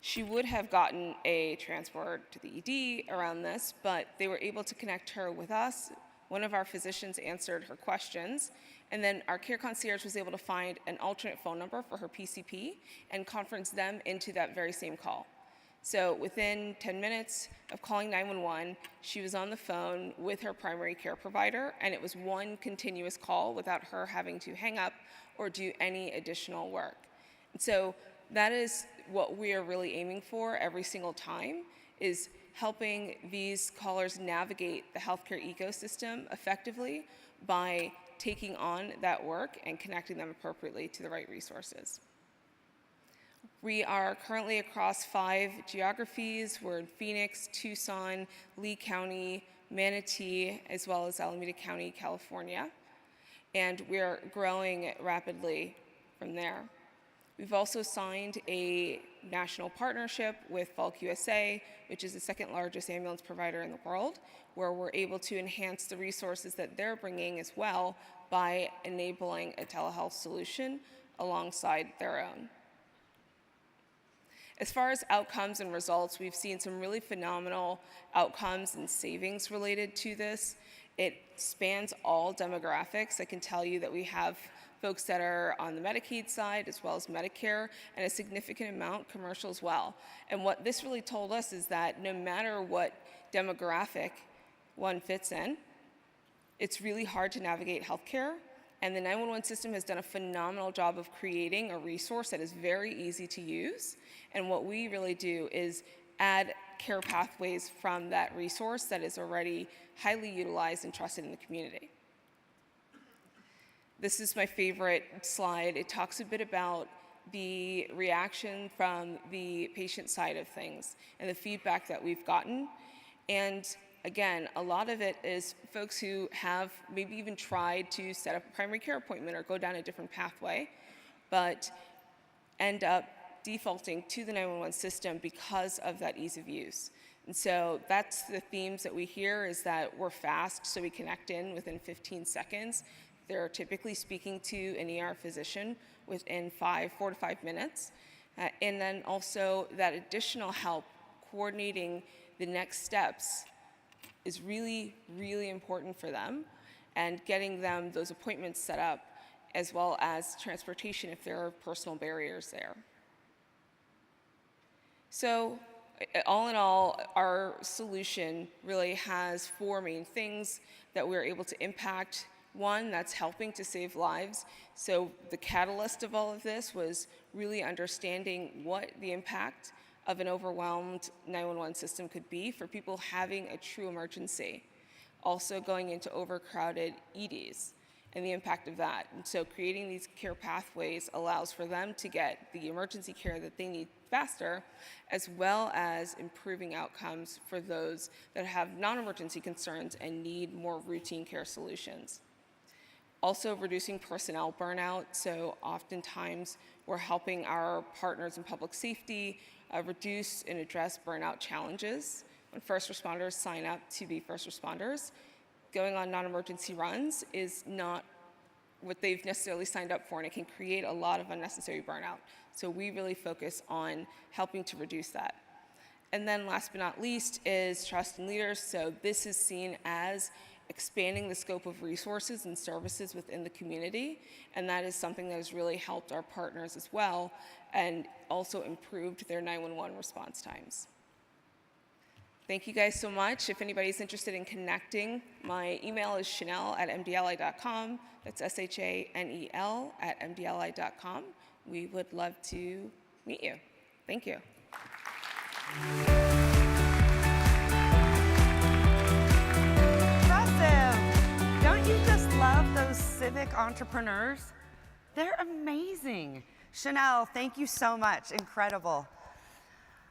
She would have gotten a transport to the ED around this, but they were able to connect her with us. One of our physicians answered her questions, and then our care concierge was able to find an alternate phone number for her PCP and conference them into that very same call. So within 10 minutes of calling 911, she was on the phone with her primary care provider, and it was one continuous call without her having to hang up or do any additional work. And so that is what we are really aiming for every single time, is helping these callers navigate the healthcare ecosystem effectively by taking on that work and connecting them appropriately to the right resources. We are currently across 5 geographies. We're in Phoenix, Tucson, Lee County, Manatee, as well as Alameda County, California. And we're growing rapidly from there. We've also signed a national partnership with Falk USA, which is the second largest ambulance provider in the world, where we're able to enhance the resources that they're bringing as well by enabling a telehealth solution alongside their own. As far as outcomes and results, we've seen some really phenomenal outcomes and savings related to this. It spans all demographics. I can tell you that we have folks that are on the Medicaid side as well as Medicare, and a significant amount commercial as well. And what this really told us is that no matter what demographic one fits in, it's really hard to navigate healthcare. And the 911 system has done a phenomenal job of creating a resource that is very easy to use. And what we really do is add care pathways from that resource that is already highly utilized and trusted in the community. This is my favorite slide. It talks a bit about the reaction from the patient side of things and the feedback that we've gotten. And again, a lot of it is folks who have maybe even tried to set up a primary care appointment or go down a different pathway, but end up defaulting to the 911 system because of that ease of use. And so that's the themes that we hear, is that we're fast, so we connect in within 15 seconds. They're typically speaking to an ER physician within 4 to 5 minutes. And then also that additional help coordinating the next steps is really, really important for them, and getting them those appointments set up, as well as transportation if there are personal barriers there. So all in all, our solution really has 4 main things that we're able to impact. One, that's helping to save lives. So the catalyst of all of this was really understanding what the impact of an overwhelmed 911 system could be for people having a true emergency. Also going into overcrowded EDs and the impact of that. And so creating these care pathways allows for them to get the emergency care that they need faster, as well as improving outcomes for those that have non-emergency concerns and need more routine care solutions. Also reducing personnel burnout. So oftentimes we're helping our partners in public safety reduce and address burnout challenges. When first responders sign up to be first responders, going on non-emergency runs is not what they've necessarily signed up for, and it can create a lot of unnecessary burnout. So we really focus on helping to reduce that. And then last but not least is trust in leaders. So this is seen as expanding the scope of resources and services within the community, and that is something that has really helped our partners as well, and also improved their 911 response times. Thank you guys so much. If anybody's interested in connecting, my email is chanel@mdli.com. That's SHANEL@mdli.com. We would love to meet you. Thank you. Don't you just love those civic entrepreneurs? They're amazing. Chanel, thank you so much. Incredible.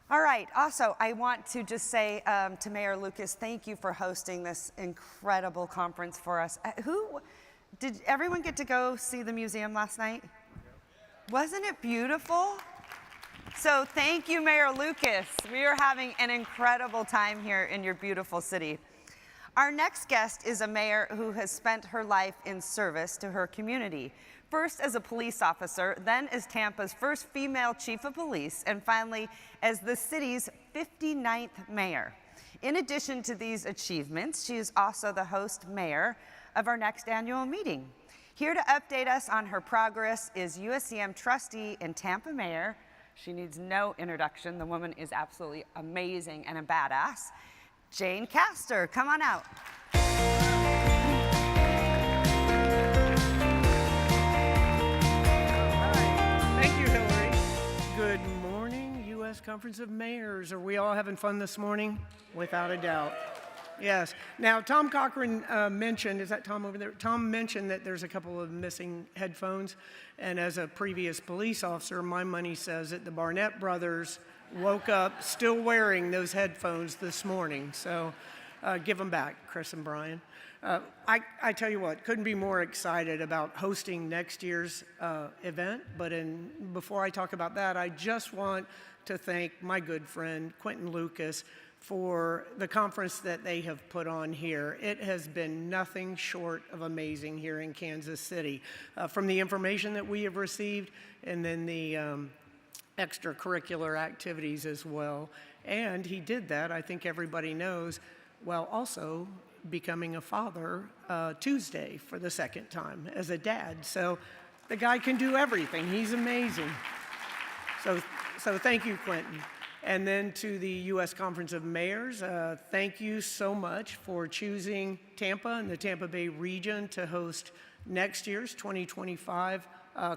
All right. Also, I want to just say to Mayor Lucas, thank you for hosting this incredible conference for us. Did everyone get to go see the museum last night? Wasn't it beautiful? So thank you, Mayor Lucas. We are having an incredible time here in your beautiful city. Our next guest is a mayor who has spent her life in service to her community. First as a police officer, then as Tampa's first female chief of police, and finally as the city's 59th mayor. In addition to these achievements, she is also the host mayor of our next annual meeting. Here to update us on her progress is USCM trustee and Tampa mayor. She needs no introduction. The woman is absolutely amazing and a badass. Jane Castor, come on out. Thank you, Hillary. Good morning, U.S. Conference of Mayors. Are we all having fun this morning? Without a doubt. Yes. Now, Tom Cochran mentioned, is that Tom over there? Tom mentioned that there's a couple of missing headphones. And as a previous police officer, my money says that the Barnett brothers woke up still wearing those headphones this morning. So give them back, Chris and Brian. I tell you what, couldn't be more excited about hosting next year's event. But before I talk about that, I just want to thank my good friend, Quentin Lucas, for the conference that they have put on here. It has been nothing short of amazing here in Kansas City. From the information that we have received and then the extracurricular activities as well. And he did that, I think everybody knows, while also becoming a father Tuesday for the second time as a dad. So the guy can do everything. He's amazing. So thank you, Quentin. And then to the U.S. Conference of Mayors, thank you so much for choosing Tampa and the Tampa Bay region to host next year's 2025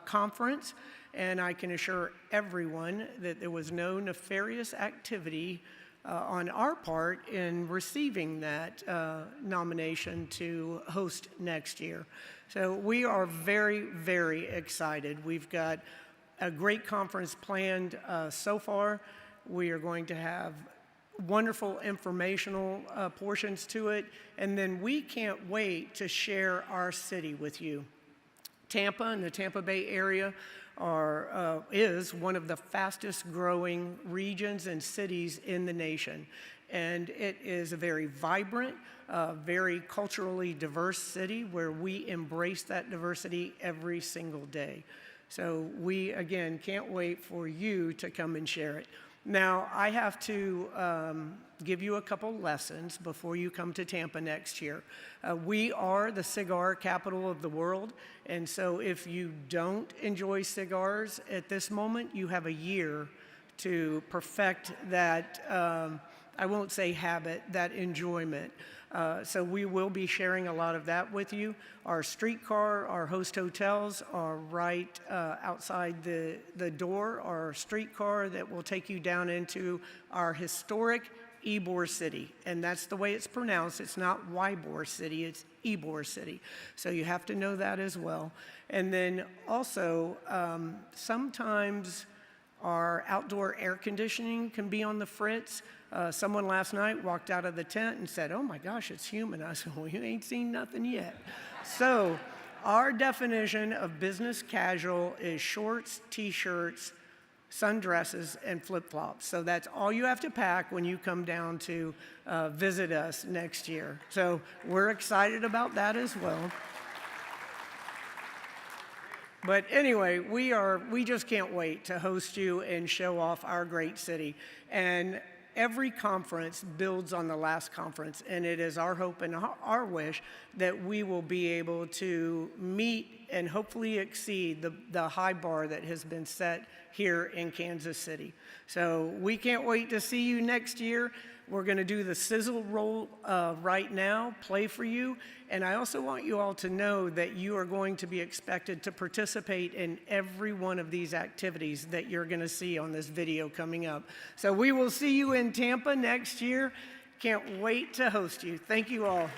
conference. And I can assure everyone that there was no nefarious activity on our part in receiving that nomination to host next year. So we are very, very excited. We've got a great conference planned so far. We are going to have wonderful informational portions to it, and then we can't wait to share our city with you. Tampa and the Tampa Bay area is one of the fastest growing regions and cities in the nation. And it is a very vibrant, very culturally diverse city where we embrace that diversity every single day. So we, again, can't wait for you to come and share it. Now, I have to give you a couple lessons before you come to Tampa next year. We are the cigar capital of the world, and so if you don't enjoy cigars at this moment, you have a year to perfect that, I won't say habit, that enjoyment. So we will be sharing a lot of that with you. Our streetcar, our host hotels are right outside the door. Our streetcar that will take you down into our historic Ybor City. And that's the way it's pronounced. It's not Ybor City, it's Ybor City. So you have to know that as well. And then also, sometimes our outdoor air conditioning can be on the fritz. Someone last night walked out of the tent and said, "Oh my gosh, it's humid." I said, "Well, you ain't seen nothing yet." So our definition of business casual is shorts, t-shirts, sundresses, and flip-flops. So that's all you have to pack when you come down to visit us next year. So we're excited about that as well. But anyway, we just can't wait to host you and show off our great city. And every conference builds on the last conference, and it is our hope and our wish that we will be able to meet and hopefully exceed the high bar that has been set here in Kansas City. So we can't wait to see you next year. We're going to do the sizzle roll right now, play for you. And I also want you all to know that you are going to be expected to participate in every one of these activities that you're going to see on this video coming up. So we will see you in Tampa next year. Can't wait to host you. Thank you all.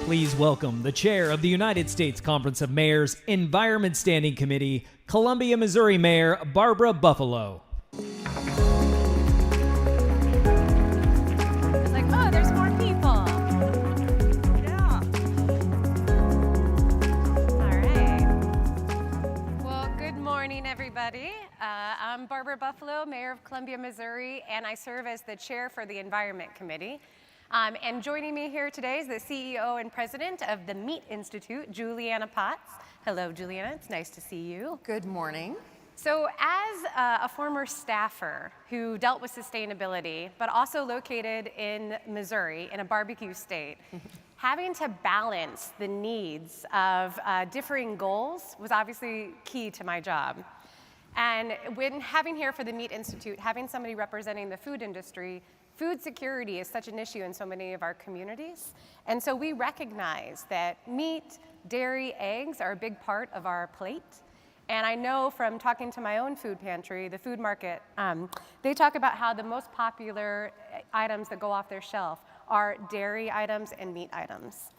Please welcome the chair of the United States Conference of Mayors Environment Standing Committee, Columbia, Missouri Mayor Barbara Buffalo. It's like, oh, there's more people. Yeah. All right. Well, good morning, everybody. I'm Barbara Buffalo, Mayor of Columbia, Missouri, and I serve as the chair for the Environment Committee. And joining me here today is the CEO and president of the Meat Institute, Juliana Potts. Hello, Juliana. It's nice to see you. Good morning. So as a former staffer who dealt with sustainability, but also located in Missouri, in a barbecue state, having to balance the needs of differing goals was obviously key to my job. And when having here for the Meat Institute, having somebody representing the food industry, food security is such an issue in so many of our communities. And so we recognize that meat, dairy, eggs are a big part of our plate. And I know from talking to my own food pantry, the food market, they talk about how the most popular items that go off their shelf are dairy items and meat items.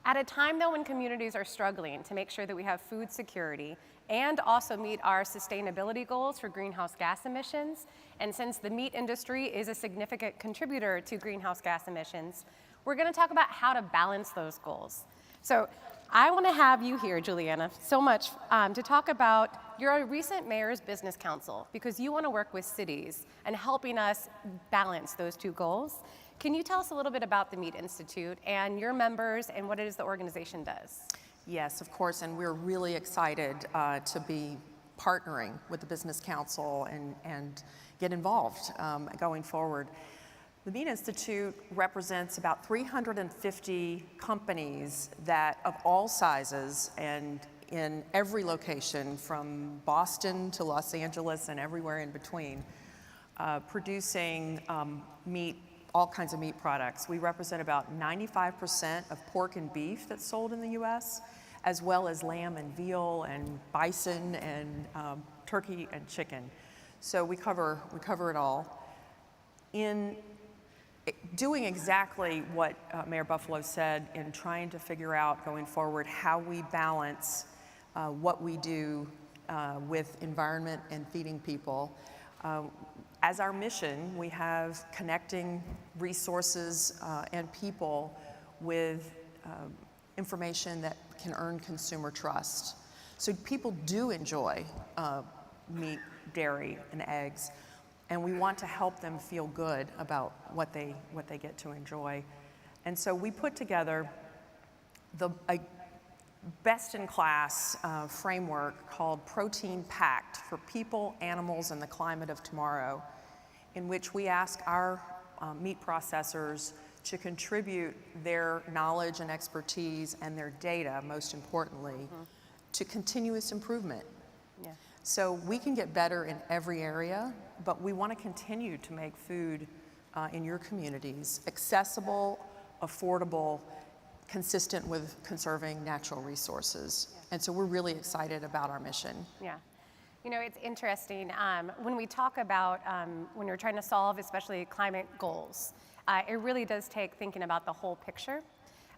At a time though when communities are struggling to make sure that we have food security and also meet our sustainability goals for greenhouse gas emissions, and since the meat industry is a significant contributor to greenhouse gas emissions, we're gonna talk about how to balance those goals. So I wanna have you here, Juliana, so much to talk about your recent Mayor's Business Council, because you wanna work with cities and helping us balance those two goals. Can you tell us a little bit about the Meat Institute and your members and what it is the organization does? Yes, of course, and we're really excited to be partnering with the Business Council and get involved going forward. The Meat Institute represents about 350 companies that of all sizes and in every location from Boston to Los Angeles and everywhere in between, producing meat, all kinds of meat products. We represent about 95% of pork and beef that's sold in the US, as well as lamb and veal and bison and turkey and chicken. So we cover it all. In doing exactly what Mayor Buffalo said in trying to figure out going forward how we balance what we do with environment and feeding people, as our mission, we have connecting resources and people with information that can earn consumer trust. So people do enjoy meat, dairy, and eggs, and we want to help them feel good about what they get to enjoy. And so we put together a best-in-class framework called Protein Pact for people, animals, and the climate of tomorrow, in which we ask our meat processors to contribute their knowledge and expertise and their data, most importantly, to continuous improvement. Yeah. So we can get better in every area, but we want to continue to make food in your communities accessible, affordable, consistent with conserving natural resources. Yeah. And so we're really excited about our mission. Yeah. You know, it's interesting, when we talk about, when we're trying to solve especially climate goals, it really does take thinking about the whole picture.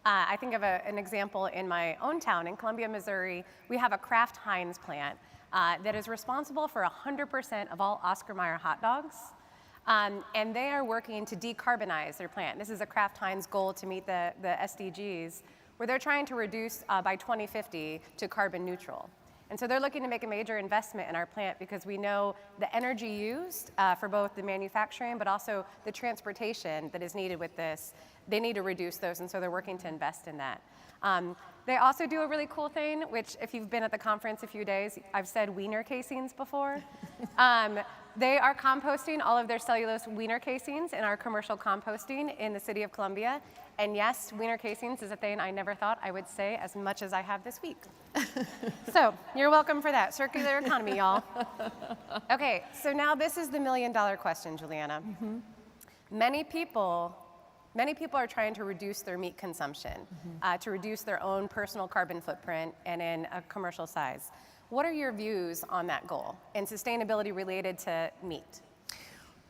I think of an example in my own town, in Columbia, Missouri. We have a Kraft Heinz plant that is responsible for 100% of all Oscar Mayer hot dogs. And they are working to decarbonize their plant. This is a Kraft Heinz goal to meet the SDGs, where they're trying to reduce by 2050 to carbon neutral. And so they're looking to make a major investment in our plant because we know the energy used for both the manufacturing but also the transportation that is needed with this, they need to reduce those, and so they're working to invest in that. They also do a really cool thing, which if you've been at the conference a few days, I've said wiener casings before. They are composting all of their cellulose wiener casings in our commercial composting in the city of Columbia. And yes, wiener casings is a thing I never thought I would say as much as I have this week. So you're welcome for that. Circular economy, y'all. Okay, so now this is the million-dollar question, Juliana. Mm-hmm. Many people are trying to reduce their meat consumption, to reduce their own personal carbon footprint and in a commercial size. What are your views on that goal and sustainability related to meat?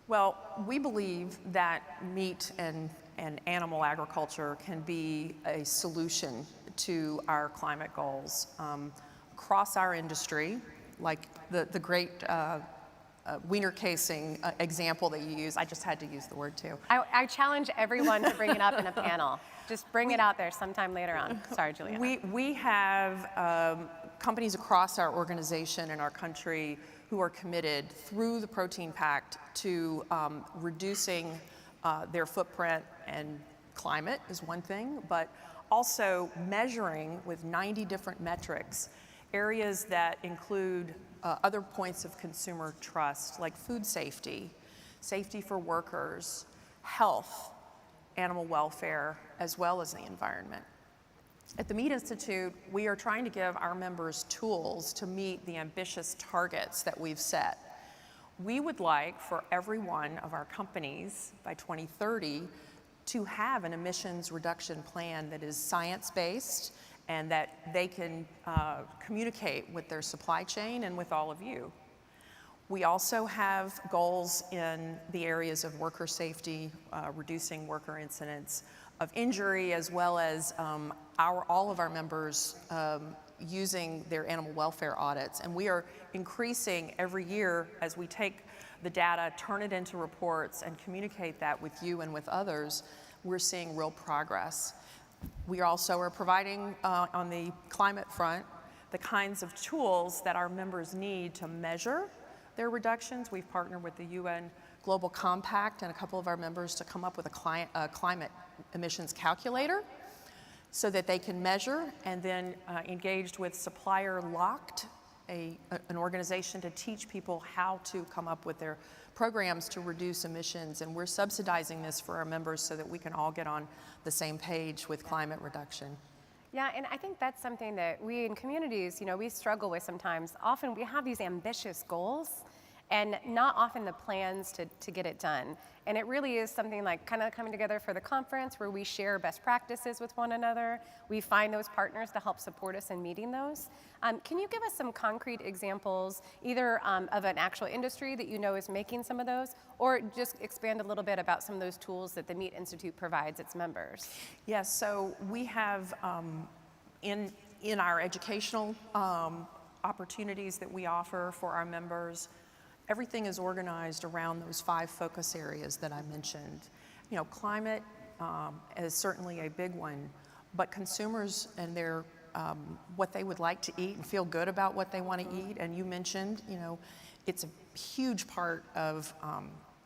Well, we believe that meat and and animal agriculture can be a solution to our climate goals. Across our industry, like the great wiener casing example that you use, I just had to use the word too. I challenge everyone to bring it up in a panel. Just bring it out there sometime later on. Sorry, Juliana. We have companies across our organization and our country who are committed through the Protein Pact to reducing their footprint, and climate is one thing, but also measuring with 90 different metrics areas that include other points of consumer trust, like food safety, safety for workers, health, animal welfare, as well as the environment. At the Meat Institute, we are trying to give our members tools to meet the ambitious targets that we've set. We would like for every one of our companies by 2030 to have an emissions reduction plan that is science-based and that they can communicate with their supply chain and with all of you. We also have goals in the areas of worker safety, reducing worker incidents of injury, as well as all of our members using their animal welfare audits. And we are increasing every year as we take the data, turn it into reports, and communicate that with you and with others. We're seeing real progress. We also are providing, on the climate front, the kinds of tools that our members need to measure their reductions. We've partnered with the UN Global Compact and a couple of our members to come up with a climate emissions calculator so that they can measure, and then engaged with Supplier Locked, an organization to teach people how to come up with their programs to reduce emissions. And we're subsidizing this for our members so that we can all get on the same page with climate reduction. Yeah, and I think that's something that we in communities, we struggle with sometimes. Often we have these ambitious goals and not often the plans to get it done. And it really is something like kind of coming together for the conference where we share best practices with one another. We find those partners to help support us in meeting those. Can you give us some concrete examples, either of an actual industry that you know is making some of those, or just expand a little bit about some of those tools that the Meat Institute provides its members? Yes, so we have in our educational opportunities that we offer for our members, everything is organized around those 5 focus areas that I mentioned. Climate is certainly a big one, but consumers and their what they would like to eat and feel good about what they want to eat. And you mentioned, it's a huge part of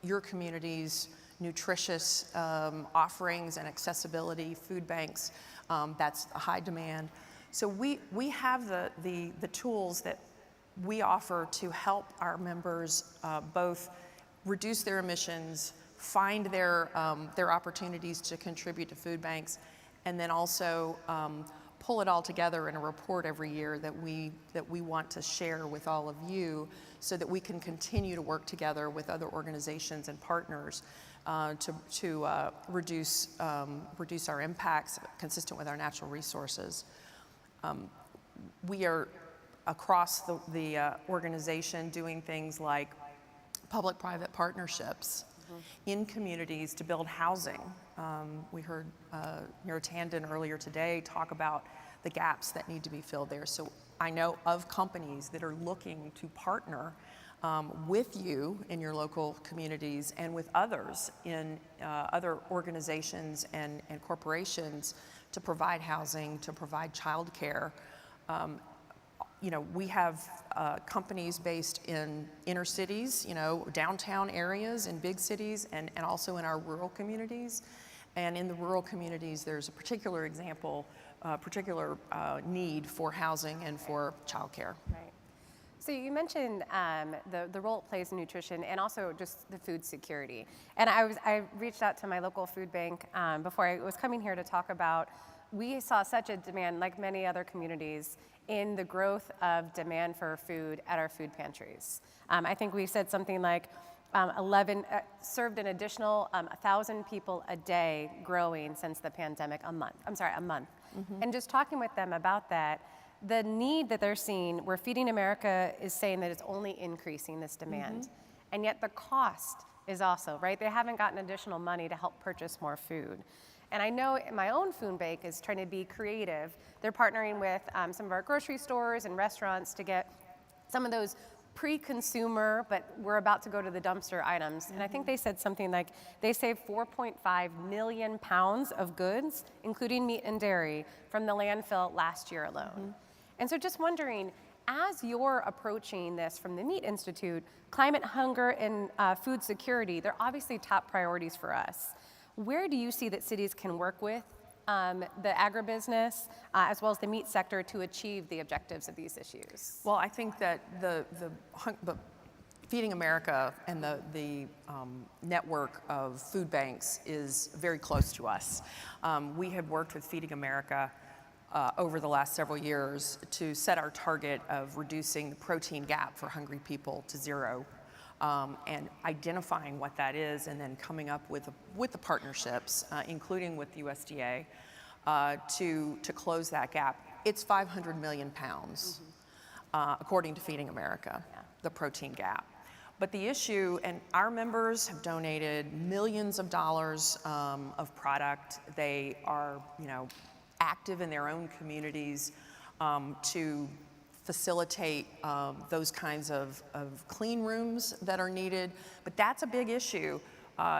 your community's nutritious offerings and accessibility, food banks. That's a high demand. So we have the tools that we offer to help our members both reduce their emissions, find their opportunities to contribute to food banks, and then also pull it all together in a report every year that we want to share with all of you so that we can continue to work together with other organizations and partners to reduce our impacts consistent with our natural resources. We are across the organization doing things like public-private partnerships in communities to build housing. We heard Mayor Tandon earlier today talk about the gaps that need to be filled there. So I know of companies that are looking to partner with you in your local communities and with others in other organizations and corporations to provide housing, to provide childcare. We have companies based in inner cities, downtown areas in big cities, and also in our rural communities. And in the rural communities, there's a particular example, particular need for housing and for childcare. Right. So you mentioned the role it plays in nutrition and also just the food security. And I reached out to my local food bank before I was coming here to talk about, we saw such a demand, like many other communities, in the growth of demand for food at our food pantries. I think we said something like served an additional 1,000 people a day growing since the pandemic, a month. Mm-hmm. And just talking with them about that, the need that they're seeing, where Feeding America is saying that it's only increasing this demand. Mm-hmm. And yet the cost is also, right? They haven't gotten additional money to help purchase more food. And I know my own food bank is trying to be creative. They're partnering with some of our grocery stores and restaurants to get some of those pre-consumer, but we're about to go to the dumpster items. And I think they said something like they saved 4.5 million pounds of goods, including meat and dairy, from the landfill last year alone. And so just wondering, as you're approaching this from the Meat Institute, climate, hunger, and food security, they're obviously top priorities for us. Where do you see that cities can work with the agribusiness as well as the meat sector to achieve the objectives of these issues? Well, I think that the Feeding America and the network of food banks is very close to us. We have worked with Feeding America over the last several years to set our target of reducing the protein gap for hungry people to zero. And identifying what that is, and then coming up with the partnerships, including with USDA, to close that gap. It's 500 million pounds, according to Feeding America, the protein gap. But the issue, and our members have donated millions of dollars of product. They are, active in their own communities to facilitate those kinds of clean rooms that are needed. But that's a big issue.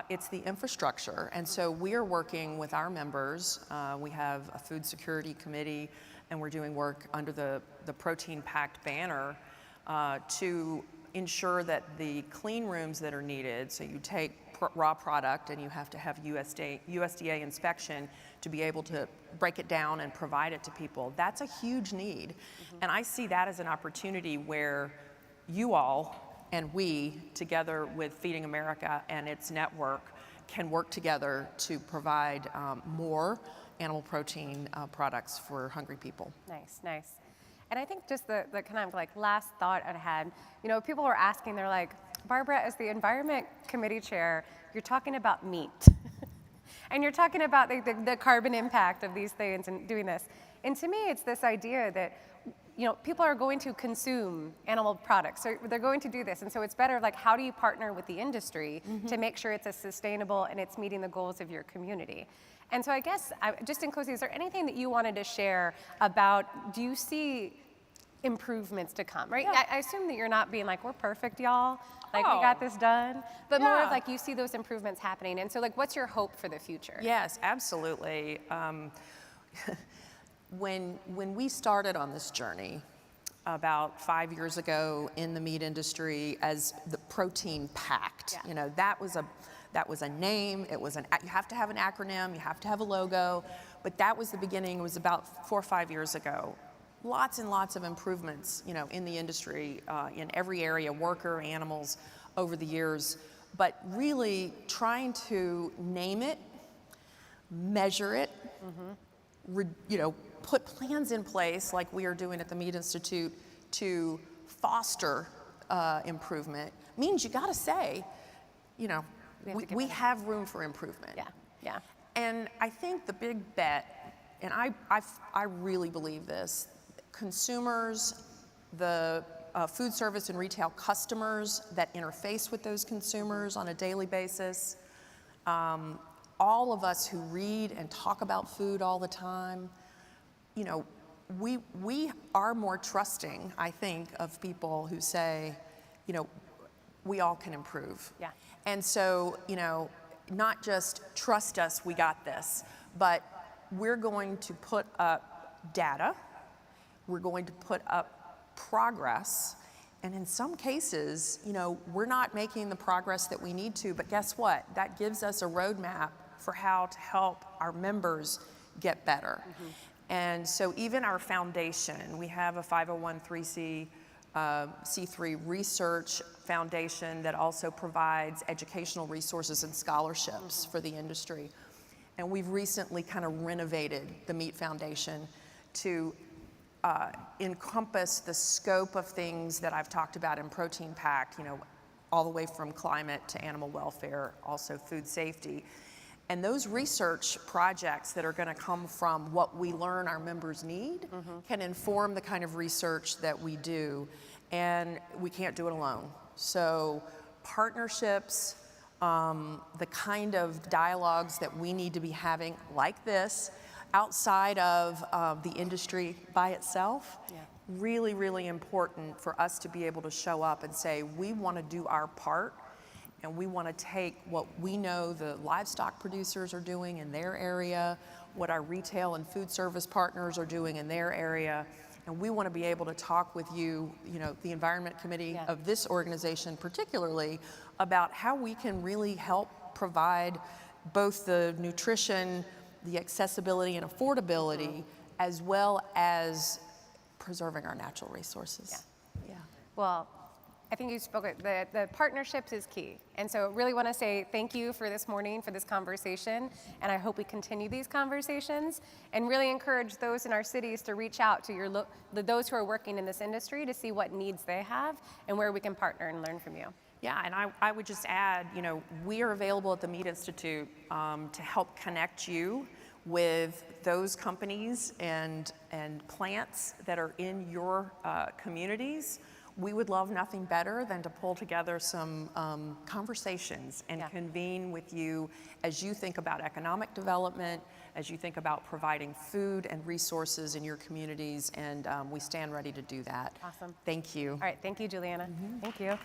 It's the infrastructure. And so we are working with our members. We have a food security committee, and we're doing work under the Protein Pact banner to ensure that the clean rooms that are needed, so you take raw product and you have to have USDA inspection to be able to break it down and provide it to people. That's a huge need. And I see that as an opportunity where you all and we, together with Feeding America and its network, can work together to provide more animal protein products for hungry people. Nice, nice. And I think just the kind of like last thought I had, people were asking, they're like, Barbara, as the Environment Committee Chair, you're talking about meat. And you're talking about the carbon impact of these things and doing this. And to me, it's this idea that, people are going to consume animal products. So they're going to do this. And so it's better, like, how do you partner with the industry to make sure it's sustainable and it's meeting the goals of your community? And so I guess, just in closing, is there anything that you wanted to share about, do you see improvements to come, right? Yeah. I assume that you're not being like, we're perfect, y'all. Like, we got this done. But more of like, you see those improvements happening. And so, like, what's your hope for the future? Yes, absolutely. When we started on this journey about 5 years ago in the meat industry as the Protein Pact, that was a name. It was you have to have an acronym, you have to have a logo, but that was the beginning. It was about 4 or 5 years ago. Lots and lots of improvements, in the industry, in every area, worker, animals, over the years. But really trying to name it, measure it, put plans in place like we are doing at the Meat Institute to foster improvement means you got to say, we have room for improvement. Yeah. And I think the big bet, and I really believe this, consumers, the food service and retail customers that interface with those consumers on a daily basis, all of us who read and talk about food all the time, we are more trusting, I think, of people who say, we all can improve. Yeah. And so, not just trust us, we got this, but we're going to put up data. We're going to put up progress, and in some cases, we're not making the progress that we need to, but guess what? That gives us a roadmap for how to help our members get better. And so even our foundation, we have a 501c3 research foundation that also provides educational resources and scholarships for the industry. And we've recently kind of renovated the Meat Foundation to encompass the scope of things that I've talked about in Protein Pact, all the way from climate to animal welfare, also food safety. And those research projects that are going to come from what we learn our members need can inform the kind of research that we do, and we can't do it alone. So partnerships, the kind of dialogues that we need to be having like this outside of the industry by itself. Yeah. Really, really important for us to be able to show up and say, we want to do our part, and we want to take what we know the livestock producers are doing in their area, what our retail and food service partners are doing in their area, and we want to be able to talk with you, the Environment Committee of this organization particularly, about how we can really help provide both the nutrition, the accessibility and affordability, as well as preserving our natural resources. Yeah. Well, I think you spoke it. The partnerships is key. And so really want to say thank you for this morning, for this conversation. And I hope we continue these conversations and really encourage those in our cities to reach out to those who are working in this industry to see what needs they have and where we can partner and learn from you. Yeah, and I would just add, we are available at the Meat Institute to help connect you with those companies and plants that are in your communities. We would love nothing better than to pull together some conversations and convene with you as you think about economic development, as you think about providing food and resources in your communities, and we stand ready to do that. Awesome. Thank you. All right, thank you, Juliana. Thank you.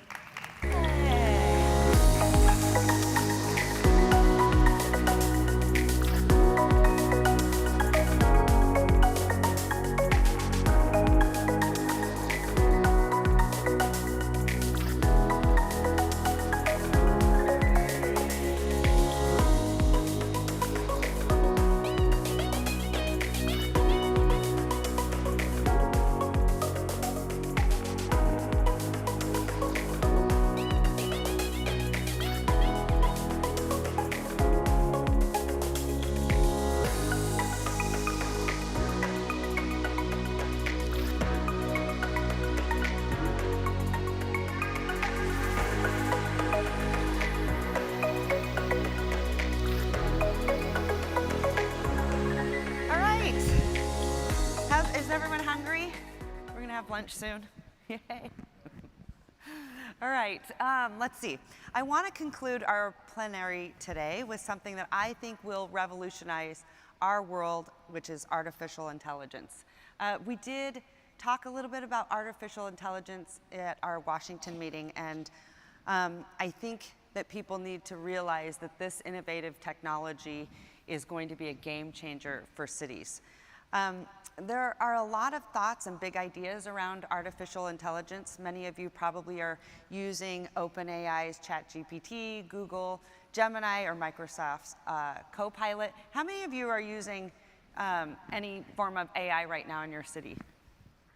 Lunch soon. Yay. All right, let's see. I want to conclude our plenary today with something that I think will revolutionize our world, which is artificial intelligence. We did talk a little bit about artificial intelligence at our Washington meeting, and I think that people need to realize that this innovative technology is going to be a game changer for cities. There are a lot of thoughts and big ideas around artificial intelligence. Many of you probably are using OpenAI's ChatGPT, Google, Gemini, or Microsoft's Copilot. How many of you are using any form of AI right now in your city?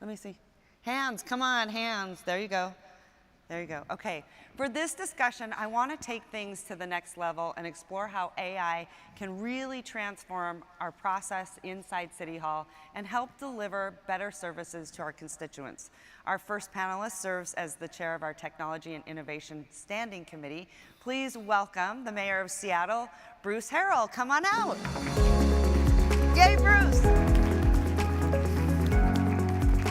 Let me see. Hands, come on, hands. There you go. There you go. Okay, for this discussion, I want to take things to the next level and explore how AI can really transform our process inside City Hall and help deliver better services to our constituents. Our first panelist serves as the chair of our Technology and Innovation Standing Committee. Please welcome the Mayor of Seattle, Bruce Harrell. Come on out. Yay, Bruce.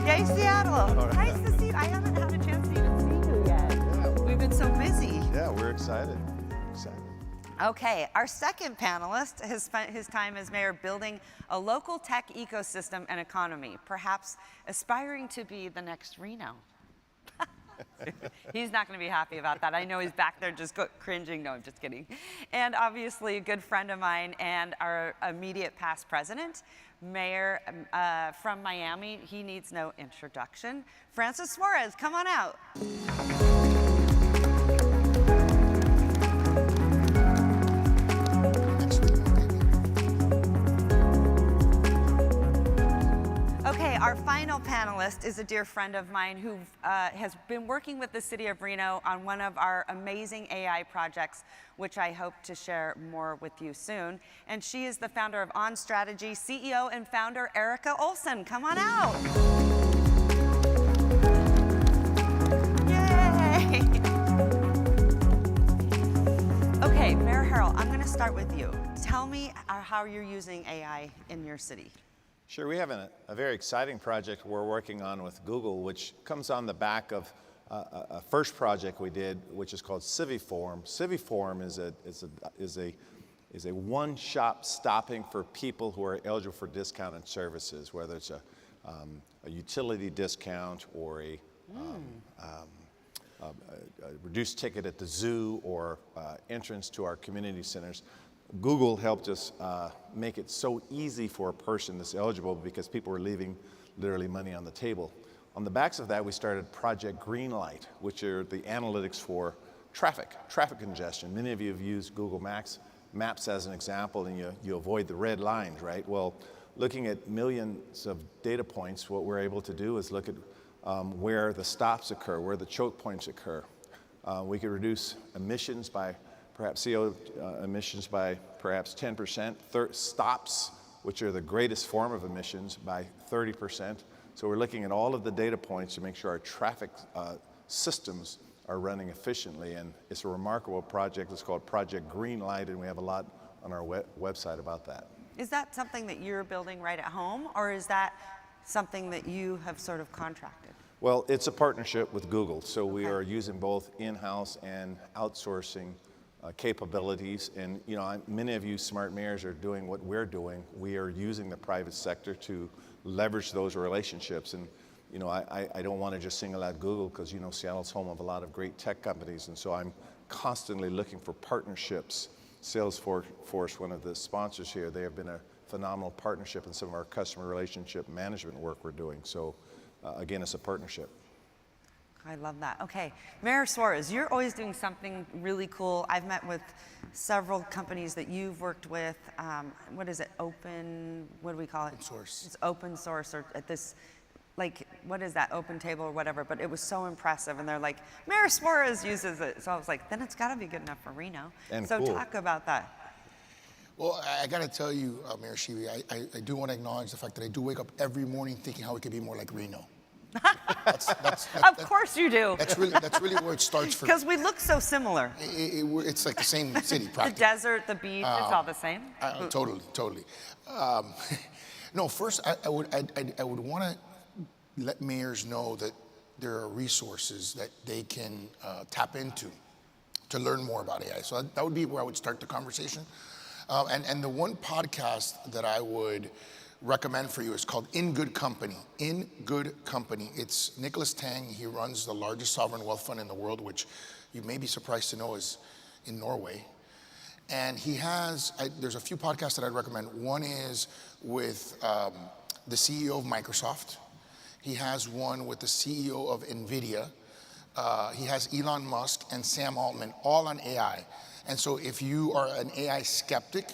Yay, Seattle. Right. Nice to see you. I haven't had a chance to even see you yet. Yeah, we've been so busy. Yeah, we're excited. Okay, our second panelist has spent his time as mayor building a local tech ecosystem and economy, perhaps aspiring to be the next Reno. He's not going to be happy about that. I know he's back there just cringing. No, I'm just kidding. And obviously a good friend of mine and our immediate past president, Mayor from Miami. He needs no introduction. Francis Suarez, come on out. Okay, our final panelist is a dear friend of mine who has been working with the city of Reno on one of our amazing AI projects, which I hope to share more with you soon. And she is the founder of On Strategy, CEO and founder Erica Olson. Come on out. Yay. Okay, Mayor Harrell, I'm going to start with you. Tell me how you're using AI in your city. Sure, we have a very exciting project we're working on with Google, which comes on the back of a first project we did, which is called Civiform. Civiform is a one-shop stopping for people who are eligible for discounted services, whether it's a utility discount or a reduced ticket at the zoo or entrance to our community centers. Google helped us make it so easy for a person that's eligible because people were leaving literally money on the table. On the backs of that, we started Project Greenlight, which are the analytics for traffic congestion. Many of you have used Google Maps as an example, and you avoid the red lines, right? Well, looking at millions of data points, what we're able to do is look at where the stops occur, where the choke points occur. We could reduce emissions by perhaps CO emissions by perhaps 10%, stops, which are the greatest form of emissions, by 30%. So we're looking at all of the data points to make sure our traffic systems are running efficiently, and it's a remarkable project. It's called Project Greenlight, and we have a lot on our website about that. Is that something that you're building right at home, or is that something that you have sort of contracted? Well, it's a partnership with Google, so we are using both in-house and outsourcing capabilities. And many of you smart mayors are doing what we're doing. We are using the private sector to leverage those relationships. And I don't want to just single out Google because Seattle's home of a lot of great tech companies, and so I'm constantly looking for partnerships. Salesforce, one of the sponsors here, they have been a phenomenal partnership in some of our customer relationship management work we're doing. So again, it's a partnership. I love that. Okay, Mayor Suarez, you're always doing something really cool. I've met with several companies that you've worked with. What is it? What do we call it? Open source. It's open source, or at this, what is that, Open Table or whatever, but it was so impressive, and they're like, Mayor Suarez uses it. So I was like, then it's gotta be good enough for Reno. And so cool. Talk about that. Well, I got to tell you, Mayor Shivi, I do want to acknowledge the fact that I do wake up every morning thinking how it could be more like Reno. Of course you do. That's really where it starts for me. Because we look so similar. It's like the same city, practically. The desert, the beach, it's all the same. Totally. No, first I would want to let mayors know that there are resources that they can tap into to learn more about AI. So that would be where I would start the conversation. And the one podcast that I would recommend for you is called In Good Company. In Good Company. It's Nicholas Tang. He runs the largest sovereign wealth fund in the world, which you may be surprised to know is in Norway. And he has, there's a few podcasts that I'd recommend. One is with the CEO of Microsoft. He has one with the CEO of NVIDIA. He has Elon Musk and Sam Altman, all on AI. And so if you are an AI skeptic,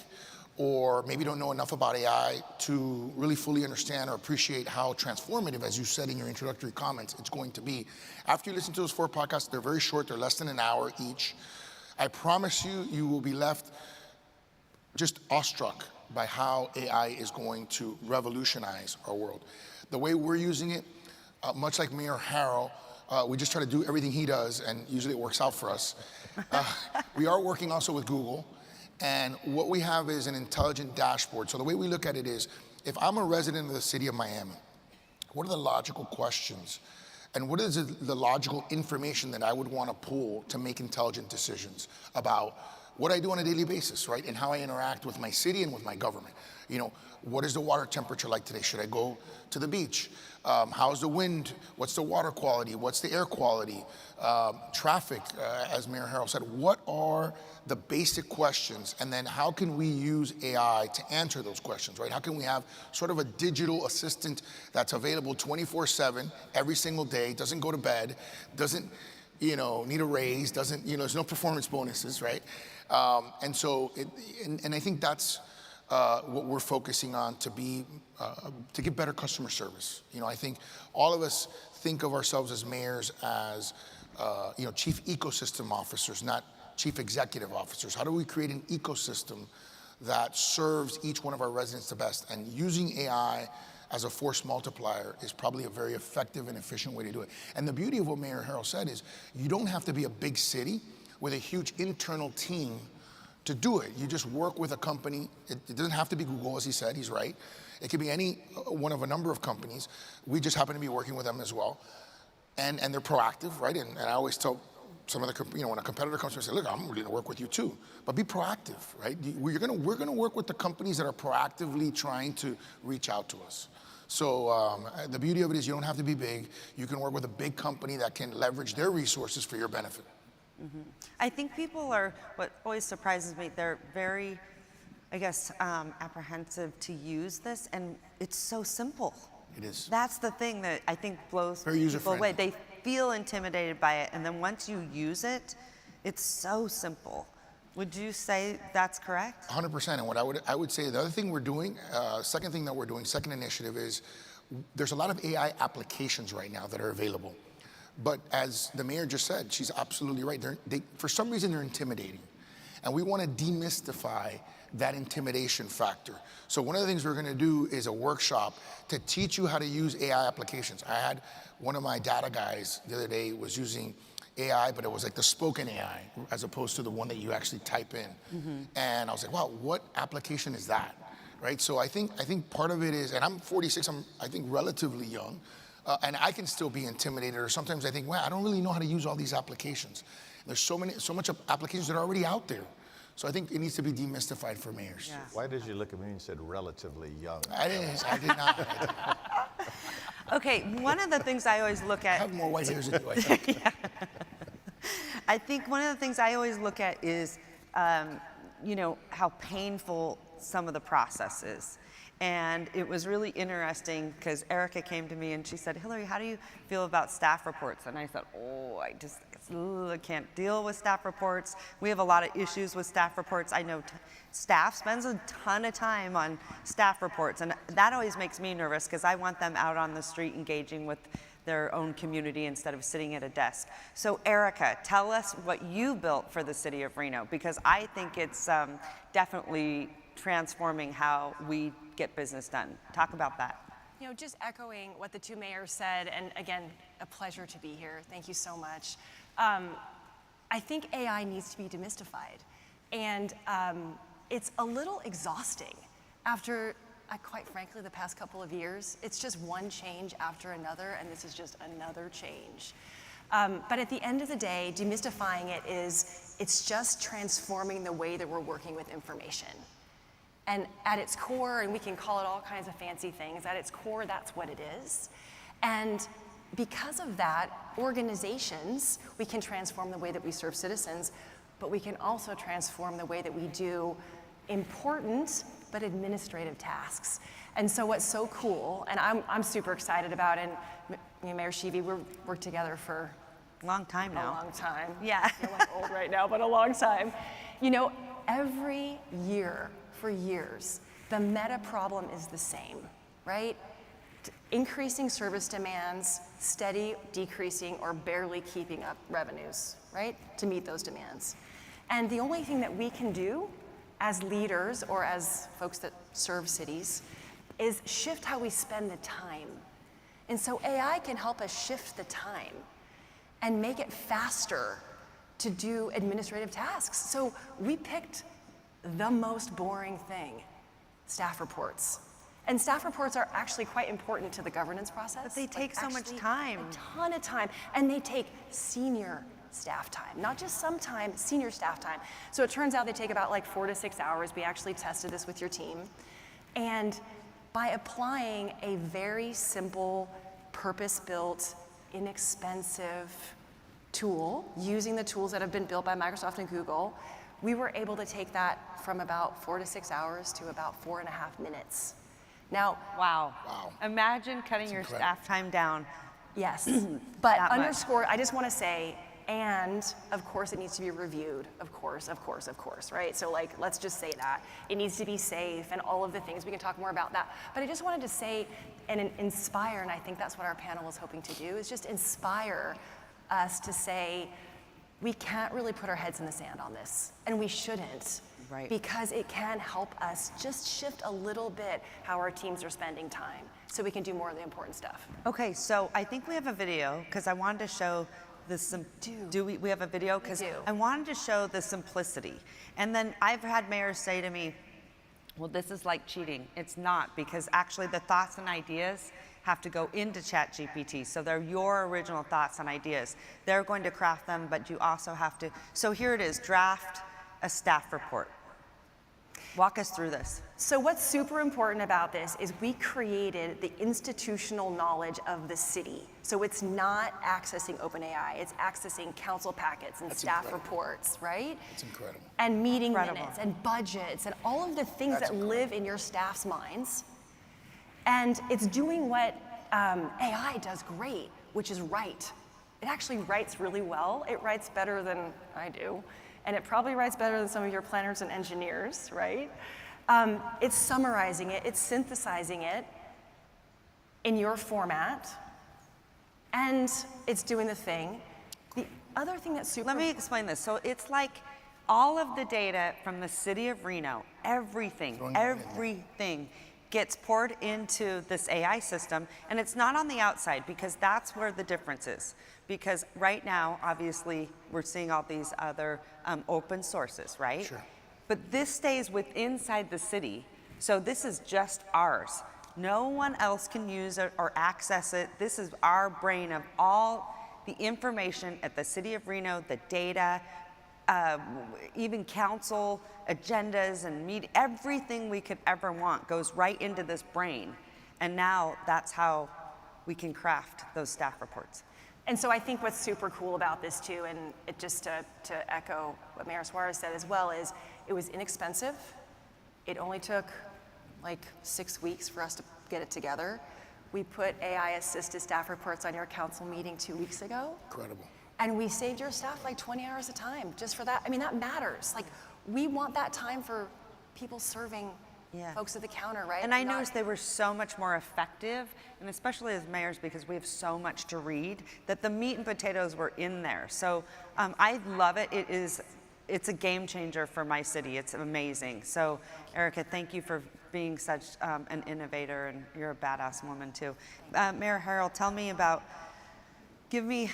or maybe don't know enough about AI to really fully understand or appreciate how transformative, as you said in your introductory comments, it's going to be. After you listen to those 4 podcasts, they're very short, they're less than an hour each. I promise you, you will be left just awestruck by how AI is going to revolutionize our world. The way we're using it, much like Mayor Harrell, we just try to do everything he does, and usually it works out for us. We are working also with Google. And what we have is an intelligent dashboard. So the way we look at it is, if I'm a resident of the city of Miami, what are the logical questions? And what is the logical information that I would want to pull to make intelligent decisions about what I do on a daily basis, right? And how I interact with my city and with my government. What is the water temperature like today? Should I go to the beach? How's the wind? What's the water quality? What's the air quality? Traffic, as Mayor Harrell said, what are the basic questions? And then how can we use AI to answer those questions, right? How can we have sort of a digital assistant that's available 24/7 every single day, doesn't go to bed, doesn't, need a raise, doesn't, there's no performance bonuses, right? And so, I think that's what we're focusing on to give better customer service. I think all of us think of ourselves as mayors as, chief ecosystem officers, not chief executive officers. How do we create an ecosystem that serves each one of our residents the best? And using AI as a force multiplier is probably a very effective and efficient way to do it. And the beauty of what Mayor Harrell said is you don't have to be a big city with a huge internal team to do it. You just work with a company. It doesn't have to be Google, as he said, he's right. It could be any one of a number of companies. We just happen to be working with them as well. and they're proactive, right? And I always tell some of the, when a competitor comes to me and say, look, I'm going to work with you too, but be proactive, right? We're going to work with the companies that are proactively trying to reach out to us. So the beauty of it is you don't have to be big. You can work with a big company that can leverage their resources for your benefit. Mm-hmm. I think people are, what always surprises me, they're very, I guess, apprehensive to use this, and it's so simple. It is. That's the thing that I think blows Very people away. user-friendly. They feel intimidated by it, and then once you use it, it's so simple. Would you say that's correct? 100%. And what I would say, the other thing we're doing, second thing that we're doing, second initiative is there's a lot of AI applications right now that are available. But as the mayor just said, she's absolutely right. For some reason, they're intimidating. And we want to demystify that intimidation factor. So one of the things we're going to do is a workshop to teach you how to use AI applications. I had one of my data guys the other day was using AI, but it was like the spoken AI as opposed to the one that you actually type in. Mm-hmm. And I was like, wow, what application is that? Right? So I think part of it is, and I'm 46, I think relatively young, and I can still be intimidated, or sometimes I think, wow, I don't really know how to use all these applications. There's so much applications that are already out there. So I think it needs to be demystified for mayors. Yeah. Why did you look at me and said relatively young? I did not. Okay, one of the things I always look at. I have more white hairs than you, I think. Yeah. I think one of the things I always look at is, how painful some of the process is. And it was really interesting because Erica came to me and she said, Hillary, how do you feel about staff reports? And I said, I can't deal with staff reports. We have a lot of issues with staff reports. I know staff spends a ton of time on staff reports, and that always makes me nervous because I want them out on the street engaging with their own community instead of sitting at a desk. So Erica, tell us what you built for the city of Reno, because I think it's definitely transforming how we get business done. Talk about that. Just echoing what the two mayors said, and again, a pleasure to be here. Thank you so much. I think AI needs to be demystified, and it's a little exhausting after, quite frankly, the past couple of years. It's just one change after another, and this is just another change. But at the end of the day, demystifying it it's just transforming the way that we're working with information. And at its core, and we can call it all kinds of fancy things, at its core, that's what it is. And because of that, organizations, we can transform the way that we serve citizens, but we can also transform the way that we do important but administrative tasks. And so what's so cool, and I'm super excited about, and Mayor Sheevy, we've worked together for long time now. A long time. Yeah. I feel like old right now, but a long time. Every year, for years, the meta problem is the same, right? Increasing service demands, steady decreasing or barely keeping up revenues, right? To meet those demands. And the only thing that we can do as leaders or as folks that serve cities is shift how we spend the time. And so AI can help us shift the time and make it faster to do administrative tasks. So we picked the most boring thing, staff reports. And staff reports are actually quite important to the governance process. But they take so much time. A ton of time. And they take senior staff time, not just some time, senior staff time. So it turns out they take about 4 to 6 hours. We actually tested this with your team. And by applying a very simple, purpose-built, inexpensive tool, using the tools that have been built by Microsoft and Google, we were able to take that from about 4 to 6 hours to about 4.5 minutes. Now, wow. Imagine cutting your staff time down. Yes, but underscore, I just want to say, and of course it needs to be reviewed, of course, right? So let's just say that. It needs to be safe and all of the things, we can talk more about that. But I just wanted to say and inspire, and I think that's what our panel is hoping to do, is just inspire us to say, we can't really put our heads in the sand on this, and we shouldn't, right? Because it can help us just shift a little bit how our teams are spending time, so we can do more of the important stuff. Okay, so I think we have a video, because I wanted to show the do we have a video? Because I wanted to show the simplicity. And then I've had mayors say to me, well, this is like cheating. It's not, because actually the thoughts and ideas have to go into ChatGPT. So they're your original thoughts and ideas. They're going to craft them, but you also have to. So here it is, draft a staff report. Walk us through this. So what's super important about this is we created the institutional knowledge of the city. So it's not accessing OpenAI, it's accessing council packets and staff reports, right? It's incredible. And meeting minutes and budgets and all of the things that live in your staff's minds. And it's doing what AI does great, which is write. It actually writes really well. It writes better than I do. And it probably writes better than some of your planners and engineers, right? It's summarizing it, it's synthesizing it in your format, and it's doing the thing. The other thing that's super... Let me explain this. So it's like all of the data from the city of Reno, everything gets poured into this AI system, and it's not on the outside, because that's where the difference is. Because right now, obviously, we're seeing all these other open sources, right? Sure. But this stays inside the city, so this is just ours. No one else can use it or access it. This is our brain of all the information at the city of Reno, the data, even council agendas and everything we could ever want goes right into this brain. And now that's how we can craft those staff reports. And so I think what's super cool about this too, and it just to echo what Mayor Suarez said as well, is it was inexpensive. It only took like 6 weeks for us to get it together. We put AI-assisted staff reports on your council meeting 2 weeks ago. Incredible. And we saved your staff like 20 hours of time just for that. I mean, that matters. Like, we want that time for people serving folks at the counter, right? And I noticed they were so much more effective, and especially as mayors, because we have so much to read, that the meat and potatoes were in there. So I love it. It's a game changer for my city. It's amazing. So Erica, thank you for being such an innovator, and you're a badass woman too. Mayor Harrell, give me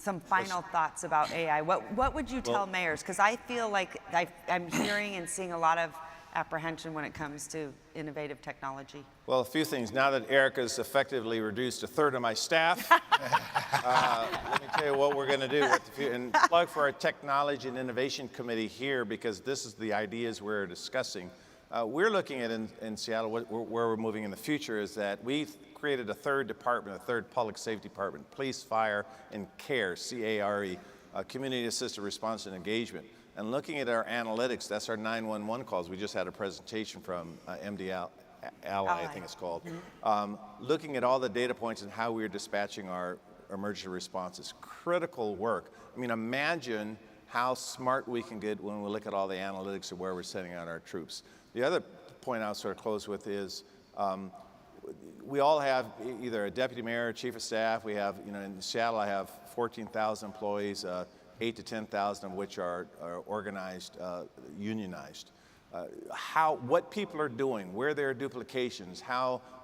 some final thoughts about AI. What would you tell mayors? Because I feel like I'm hearing and seeing a lot of apprehension when it comes to innovative technology. Well, a few things. Now that Erica's effectively reduced a third of my staff, let me tell you what we're going to do. And plug for our Technology and Innovation Committee here, because this is the ideas we're discussing. We're looking at in Seattle, where we're moving in the future, is that we've created a third department, a third public safety department, police, fire, and CARE, C-A-R-E, Community Assisted Response and Engagement. And looking at our analytics, that's our 911 calls. We just had a presentation from MD Ally, I think it's called. Looking at all the data points and how we're dispatching our emergency responses. Critical work. I mean, imagine how smart we can get when we look at all the analytics of where we're sending out our troops. The other point I'll sort of close with is we all have either a deputy mayor, chief of staff. We have, in Seattle, I have 14,000 employees, 8 to 10,000 of which are organized, unionized. What people are doing, where there are duplications,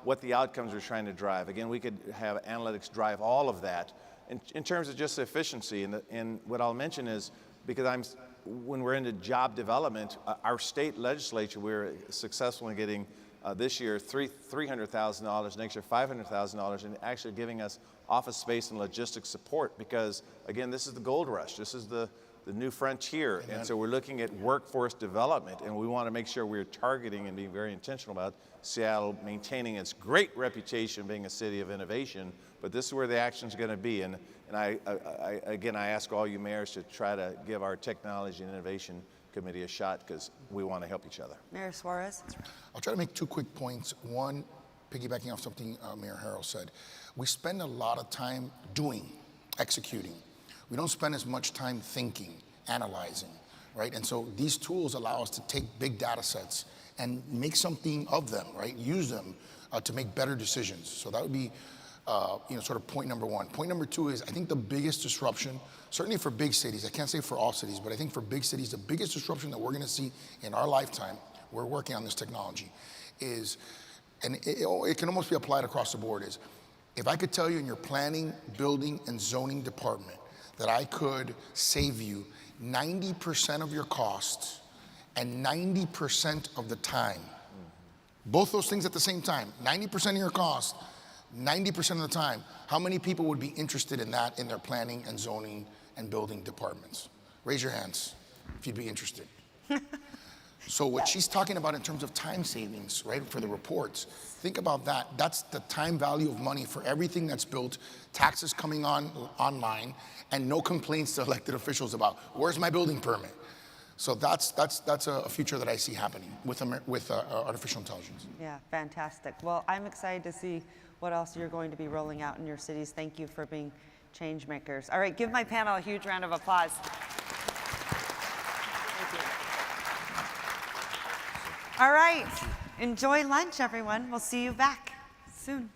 what the outcomes we're trying to drive. Again, we could have analytics drive all of that in terms of just efficiency. And what I'll mention is, because when we're into job development, our state legislature, we're successful in getting this year $300,000, next year $500,000, and actually giving us office space and logistics support, because again, this is the gold rush. This is the new frontier. Amen. And so we're looking at workforce development, and we want to make sure we're targeting and being very intentional about Seattle maintaining its great reputation being a city of innovation, but this is where the action's going to be. And I ask all you mayors to try to give our Technology and Innovation Committee a shot, because we want to help each other. Mayor Suarez? I'll try to make 2 quick points. One, piggybacking off something Mayor Harrell said. We spend a lot of time doing, executing. We don't spend as much time thinking, analyzing, right? And so these tools allow us to take big data sets and make something of them, right? Use them to make better decisions. So that would be, sort of point number one. Point number two is, I think the biggest disruption, certainly for big cities, I can't say for all cities, but I think for big cities, the biggest disruption that we're gonna see in our lifetime, we're working on this technology, is, and it can almost be applied across the board, is, if I could tell you in your planning, building, and zoning department that I could save you 90% of your costs and 90% of the time, both those things at the same time, 90% of your cost 90% of the time, how many people would be interested in that in their planning and zoning and building departments? Raise your hands if you'd be interested. So what she's talking about in terms of time savings, right, for the reports, think about that. That's the time value of money for everything that's built, taxes coming online, and no complaints to elected officials about, where's my building permit? So that's a future that I see happening with artificial intelligence. Yeah, fantastic. Well, I'm excited to see what else you're going to be rolling out in your cities. Thank you for being change makers. All right, give my panel a huge round of applause. Thank you. All right, enjoy lunch, everyone. We'll see you back soon.